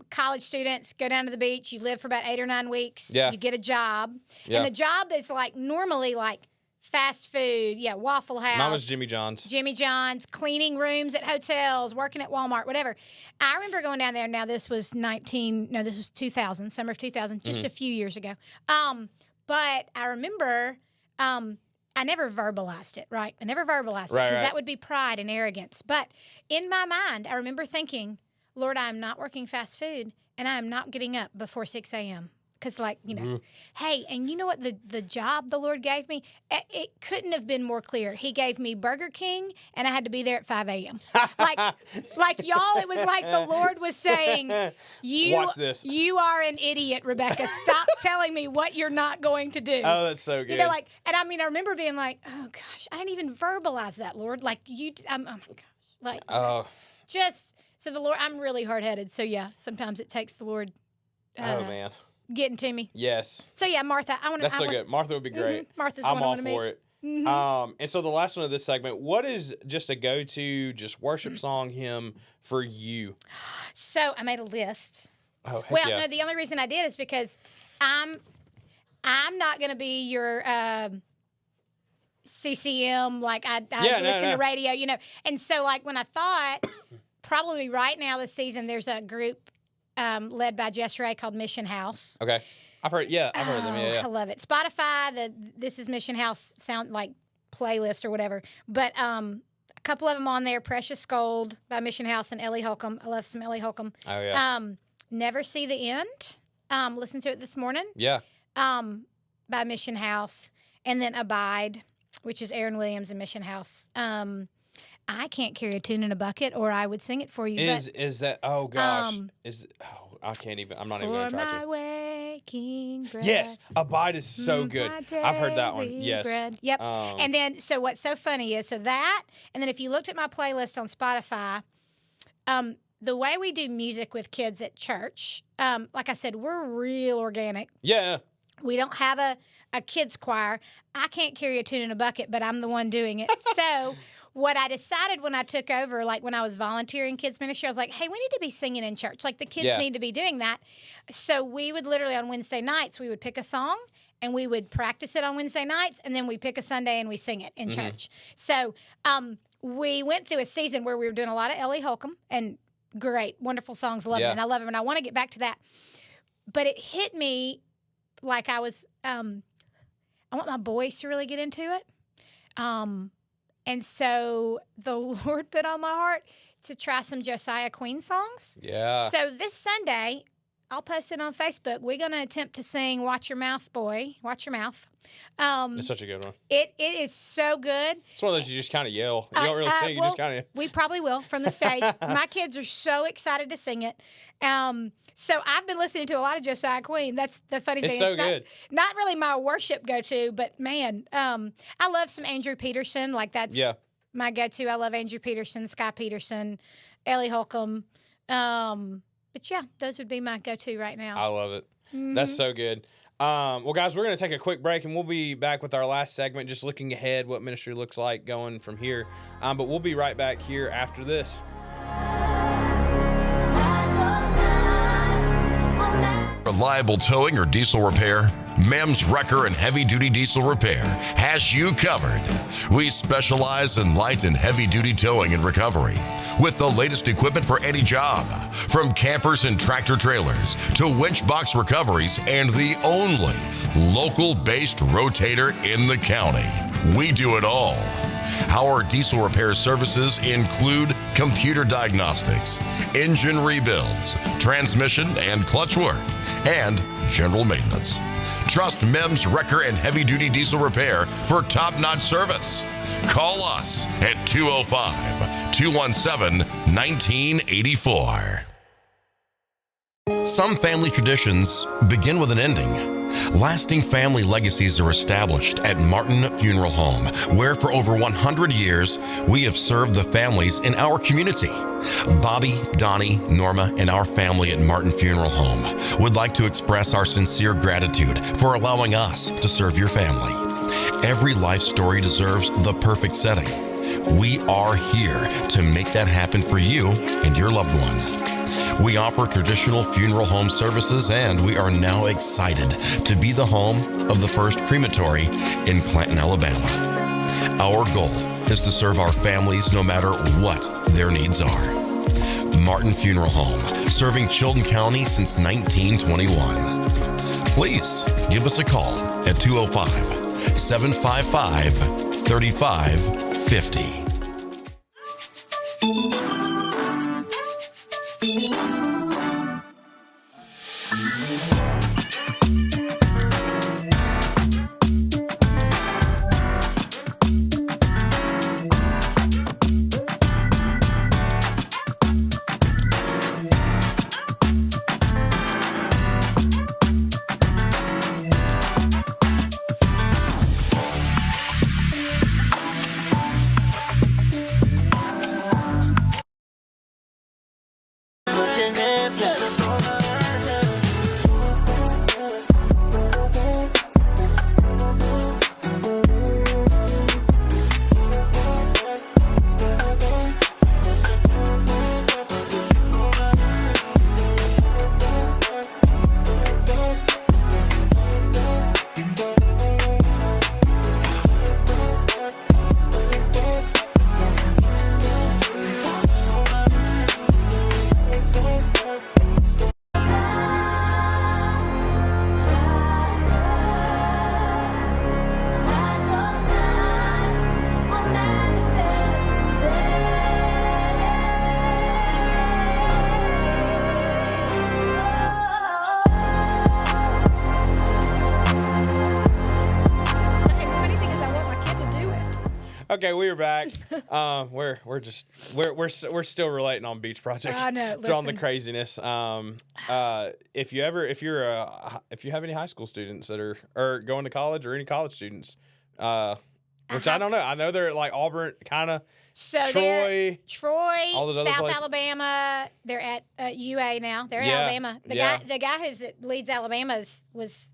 college students go down to the beach, you live for about 8 or 9 weeks, you get a job. Yeah. And the job is like normally like fast food, Waffle House. Mine was Jimmy John's. Jimmy John's, cleaning rooms at hotels, working at Walmart, whatever. I remember going down there. Now, this was 2000, summer of 2000, just a few years ago. But I remember I never verbalized it, right? I never verbalized it because that would be pride and arrogance. But in my mind, I remember thinking, Lord, I am not working fast food, and I am not getting up before 6 a.m. Because, like, you know, hey, and you know what the job the Lord gave me? It couldn't have been more clear. He gave me Burger King, and I had to be there at 5 a.m. like y'all, it was like the Lord was saying, watch this. You are an idiot, Rebecca. Stop telling me what you're not going to do. Oh, that's so good. You know, like, and I mean, I remember being like, oh, gosh, I didn't even verbalize that, Lord. Like, oh, my gosh. Like, so the Lord, I'm really hard-headed. So, yeah, sometimes it takes the Lord. Oh, man. Getting to me. Yes. So yeah, Martha, That's so good. Martha would be great. Martha's I'm one all I for it. And so the last one of this segment, what is just a go-to, just worship song, hymn for you? So I made a list. Oh, heck no, the only reason I did is because I'm not going to be your CCM. Like I listen to radio, you know. And so like when I thought, probably right now this season, there's a group led by Jess Ray called Mission House. Okay. I've heard of them. Yeah. I love it. Spotify, This is Mission House sound like playlist or whatever. But a couple of them on there, Precious Gold by Mission House and Ellie Holcomb. I love some Ellie Holcomb. Oh, yeah. Never See the End. Listen to it this morning. Yeah. By Mission House. And then Abide, which is Aaron Williams and Mission House. I can't carry a tune in a bucket, or I would sing it for you. Is that? Oh gosh. I can't even. I'm not even gonna try to. For my way. Baking bread. Yes, Abide is so good. My I've heard that one. daily Yes. bread. Yep. And then, so what's so funny is, so that, and then if you looked at my playlist on Spotify, the way we do music with kids at church, like I said, we're real organic. Yeah. We don't have a kids choir. I can't carry a tune in a bucket, but I'm the one doing it. So what I decided when I took over, like when I was volunteering kids ministry, I was like, hey, we need to be singing in church. Like the kids need to be doing that. So we would literally on Wednesday nights, we would pick a song and we would practice it on Wednesday nights. And then we pick a Sunday and we sing it in church. So we went through a season where we were doing a lot of Ellie Holcomb and great, wonderful songs. Love them. And I love them. And I want to get back to that. But it hit me like I was, I want my boys to really get into it. And so the Lord put on my heart to try some Josiah Queen songs. Yeah. So this Sunday, I'll post it on Facebook. We're going to attempt to sing Watch Your Mouth, Boy. Watch Your Mouth. It's such a good one. It is so good. It's one of those you just kind of yell. You don't really sing. You just kind of. We probably will from the stage. My kids are so excited to sing it. So I've been listening to a lot of Josiah Queen. That's the funny thing. It's so good. Not really my worship go-to, but man, I love some Andrew Peterson. Like that's my go-to. I love Andrew Peterson, Sky Peterson, Ellie Holcomb. But yeah, those would be my go-to right now. I love it. That's so good. Well, guys, we're going to take a quick break, and we'll be back with our last segment, just looking ahead what ministry looks like going from here. But we'll be right back here after this. Reliable towing or diesel repair? Mems Wrecker and Heavy Duty Diesel Repair has you covered. We specialize in light and heavy duty towing and recovery with the latest equipment for any job, from campers and tractor trailers to winch box recoveries and the only local-based rotator in the county. We do it all. Our diesel repair services include computer diagnostics, engine rebuilds, transmission and clutch work, and general maintenance. Trust Mems Wrecker and Heavy Duty Diesel Repair for top-notch service. Call us at 205-217-1984. Some family traditions begin with an ending. Lasting family legacies are established at Martin Funeral Home, where for over 100 years, we have served the families in our community. Bobby, Donnie, Norma, and our family at Martin Funeral Home would like to express our sincere gratitude for allowing us to serve your family. Every life story deserves the perfect setting. We are here to make that happen for you and your loved one. We offer traditional funeral home services, and we are now excited to be the home of the first crematory in Clanton, Alabama. Our goal is to serve our families no matter what their needs are. Martin Funeral Home, serving Chilton County since 1921. Please give us a call at 205-755-3550. Okay, we are back. We're still relating on Beach Project. I know. From the Listen. craziness. If you have any high school students that are going to college or any college students, which I don't know. I know they're like Auburn, kind of So Troy, all those other South places. Alabama. They're at UA now. They're in Yeah, Alabama. The yeah. guy that leads Alabama was,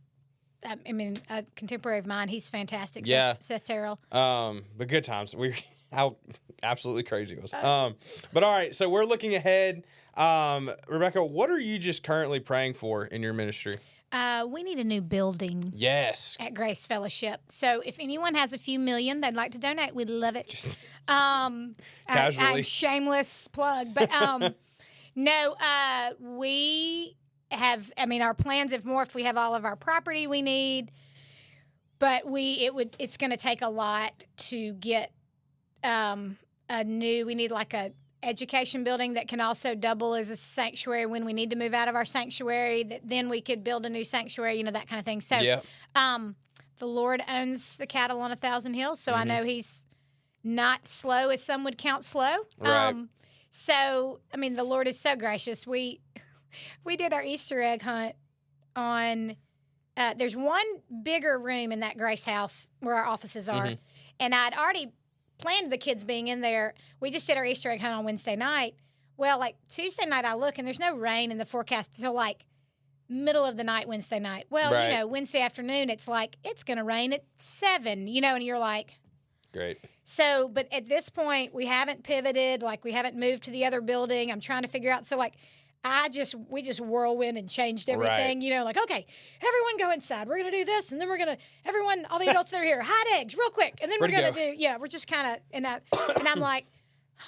a contemporary of mine. He's fantastic. Yeah. Seth Terrell. But good times. How absolutely crazy it was. But all right, so we're looking ahead. Rebecca, what are you just currently praying for in your ministry? We need a new building Yes. at Grace Fellowship. So if anyone has a few million they'd like to donate, we'd love it. Casually. Shameless plug, but no, we have. I mean, our plans have morphed. We have all of our property we need, but it's going to take a lot to get we need like a education building that can also double as a sanctuary when we need to move out of our sanctuary, that then we could build a new sanctuary, that kind of thing. So Yeah. the Lord owns the cattle on 1,000 hills, so I know he's not slow as some would count slow. Right. So I mean, the Lord is so gracious. We did our Easter egg hunt on there's one bigger room in that Grace house where our offices are, and I'd already planned the kids being in there. We just did our Easter egg hunt on Wednesday night. Well, like Tuesday night, I look and there's no rain in the forecast until like middle of the night Wednesday night. Well, Right. Wednesday afternoon, it's like it's going to rain at 7, and you're like, Great. so. But at this point, we haven't pivoted. Like we haven't moved to the other building. I'm trying to figure out. So like, we just whirlwind and changed everything. Right. Like, okay, everyone go inside. We're gonna do this, and then all the adults that are here, hide eggs real quick, and then Where'd we're it gonna go? do. We're just kind of and I'm like,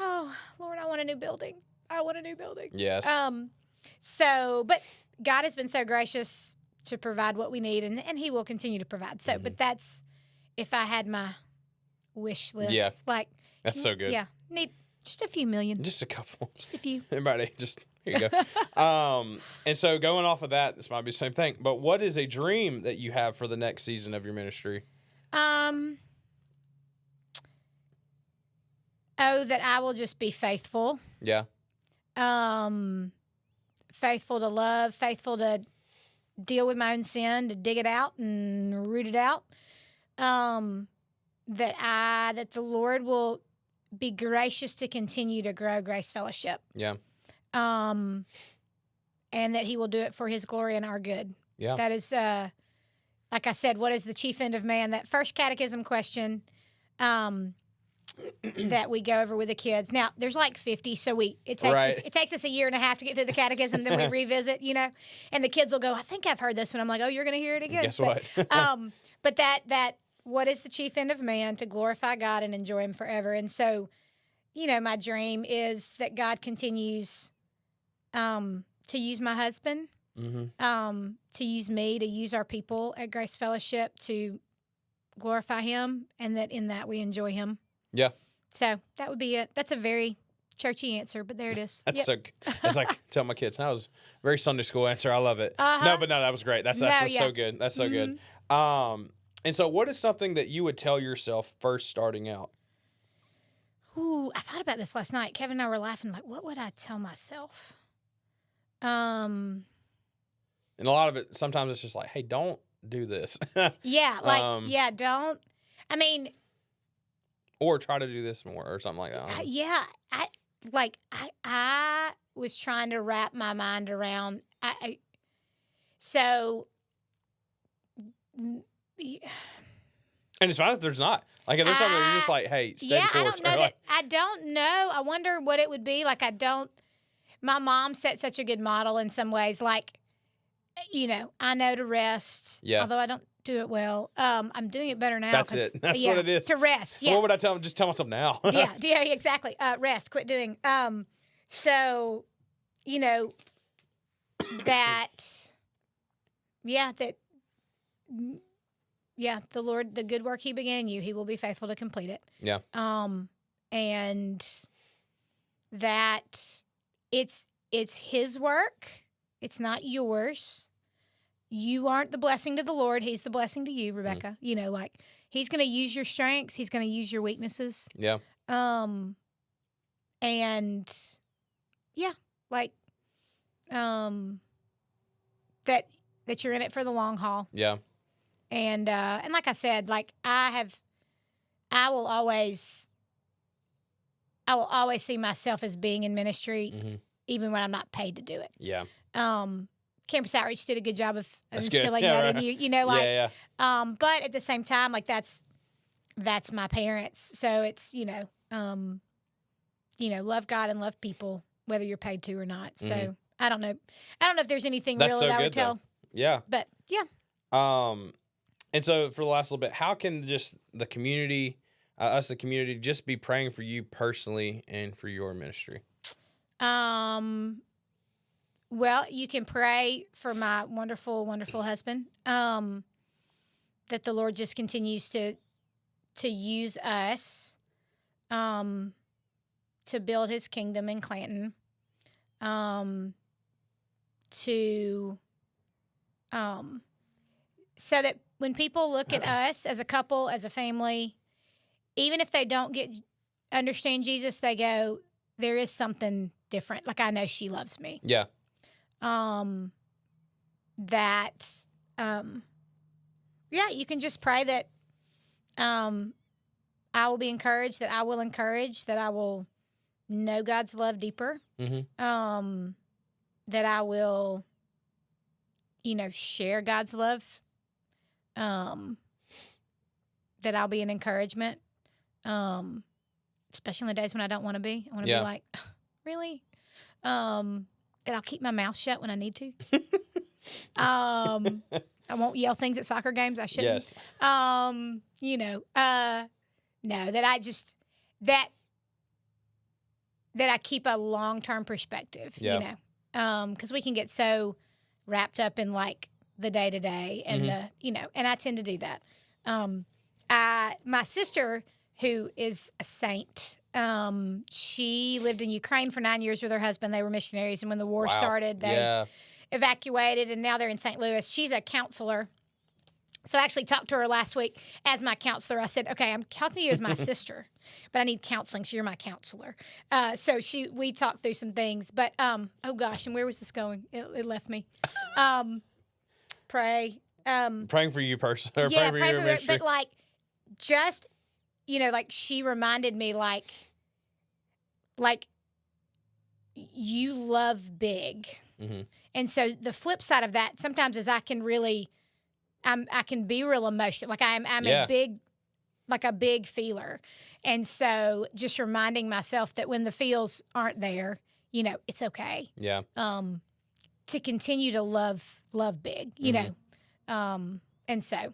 oh Lord, I want a new building. Yes. So, but God has been so gracious to provide what we need, and He will continue to provide. So, but that's if I had my wish list. Yeah. Like That's so good. Yeah, need just a few million, Just a couple. just a few. Everybody, just here you go. And so going off of that, this might be the same thing. But what is a dream that you have for the next season of your ministry? That I will just be faithful. Yeah. Faithful to love, faithful to deal with my own sin, to dig it out and root it out. That the Lord will be gracious to continue to grow Grace Fellowship. Yeah. And that He will do it for His glory and our good. Yeah. That is, like I said, what is the chief end of man? That first catechism question that we go over with the kids. Now, there's like 50, so it takes us a year and a half to get through the catechism, then we revisit, and the kids will go, I think I've heard this one. I'm like, oh, you're going to hear it again. Guess what? But that what is the chief end of man? To glorify God and enjoy Him forever. And so, my dream is that God continues to use my husband, to use me, to use our people at Grace Fellowship to glorify Him, and that in that we enjoy Him. Yeah. So that would be it. That's a very churchy answer, but there it is. That's Yep. it's like tell my kids. That was a very Sunday school answer. I love it. Uh-huh. No, that was great. That's yeah. so good. That's so good. And so what is something that you would tell yourself first starting out? Ooh, I thought about this last night. Kevin and I were laughing, like, what would I tell myself? And a lot of it, sometimes it's just like, hey, don't do this. Yeah, don't. I mean, or try to do this more or something like that. I was trying to wrap my mind around. So. And it's fine if there's not. Like, if there's something you're just like, hey, stay the course. I don't know. I wonder what it would be. Like, my mom set such a good model in some ways. Like, I know to rest. Yeah. Although I don't do it well. I'm doing it better now. That's it. That's what it is. To rest. Yeah. What would I tell them? Just tell myself now. yeah, exactly. Rest. Quit doing. So, the Lord, the good work He began in you, He will be faithful to complete it. Yeah. And that it's His work. It's not yours. You aren't the blessing to the Lord. He's the blessing to you, Rebecca. Like He's going to use your strengths. He's going to use your weaknesses. Yeah. And yeah, like, that you're in it for the long haul. Yeah. And like I said, like I will always see myself as being in ministry, even when I'm not paid to do it. Yeah. Campus Outreach did a good job of That's good. instilling Yeah, that right. in you, you know, like, Yeah. but at the same time, like that's my parents. So it's, love God and love people, whether you're paid to or not. So I don't know if there's anything That's real so that I good, would tell, though. Yeah. but yeah. And so for the last little bit, how can just the community, the community, just be praying for you personally and for your ministry? Well, you can pray for my wonderful, wonderful husband, that the Lord just continues to use us, to build his kingdom in Clanton, so that when people look at us as a couple, as a family, even if they don't understand Jesus, they go, there is something different. Like, I know she loves me. Yeah. You can just pray that I will be encouraged, that I will encourage, that I will know God's love deeper, that I will, share God's love, that I'll be an encouragement, especially in the days when I don't want to be. I want to be like, really? That I'll keep my mouth shut when I need to. I won't yell things at soccer games I shouldn't. Yes. No, that I just that I keep a long-term perspective, because we can get so wrapped up in like the day-to-day and and I tend to do that. My sister, who is a saint, she lived in Ukraine for 9 years with her husband. They were missionaries, and when the war started, they evacuated, and now they're in St. Louis. She's a counselor. So I actually talked to her last week as my counselor. I said, okay, I'm talking to you as my sister, but I need counseling, so you're my counselor. So we talked through some things. But, oh, gosh, and where was this going? It left me. Pray. Praying for you personally. Praying for your ministry. But, like, just, like she reminded me, like you love big. And so the flip side of that sometimes is I can be real emotional. Like I'm a big feeler. And so just reminding myself that when the feels aren't there, it's okay. Yeah. To continue to love big, know. And so,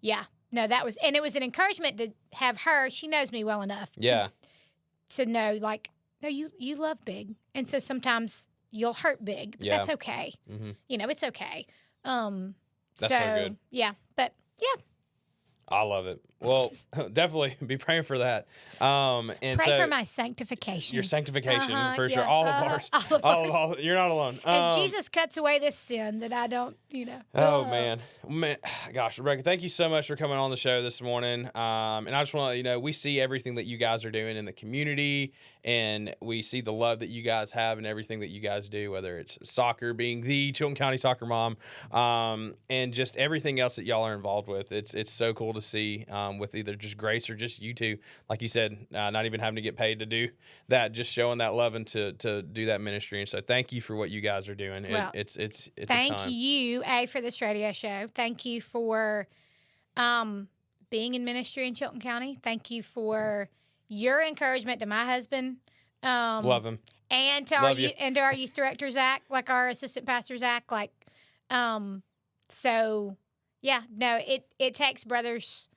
yeah. No, it was an encouragement to have her. She knows me well enough. Yeah. To know, like, no, you love big. And so sometimes you'll hurt big, but that's okay. It's okay. That's so good. Yeah. But yeah. I love it. Well, definitely be praying for that. And pray for my sanctification. Your sanctification, for sure. All of ours. All, you're not alone. As Jesus cuts away this sin that I don't, Oh, man. Gosh, Rebecca, thank you so much for coming on the show this morning. And I just want to let you know, we see everything that you guys are doing in the community, and we see the love that you guys have and everything that you guys do, whether it's soccer, being the Chilton County soccer mom, and just everything else that y'all are involved with. It's so cool to see, with either just Grace or just you two, like you said, not even having to get paid to do that, just showing that love and to do that ministry. And so thank you for what you guys are doing. Well, it's thank a time. you, for this radio show. Thank you for being in ministry in Chilton County. Thank you for your encouragement to my husband. Love him. And to our youth director, Zach, like our assistant pastor, Zach. Like, so, yeah, no, it takes brothers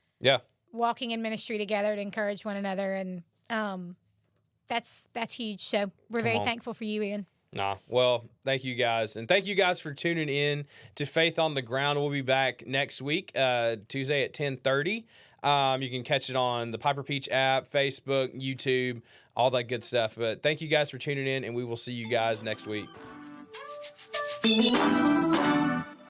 walking in ministry together to encourage one another. And that's huge. So we're very thankful for you, Ian. Well, thank you guys. And thank you guys for tuning in to Faith on the Ground. We'll be back next week, Tuesday at 10:30. You can catch it on the Piper Peach app, Facebook, YouTube, all that good stuff. But thank you guys for tuning in, and we will see you guys next week.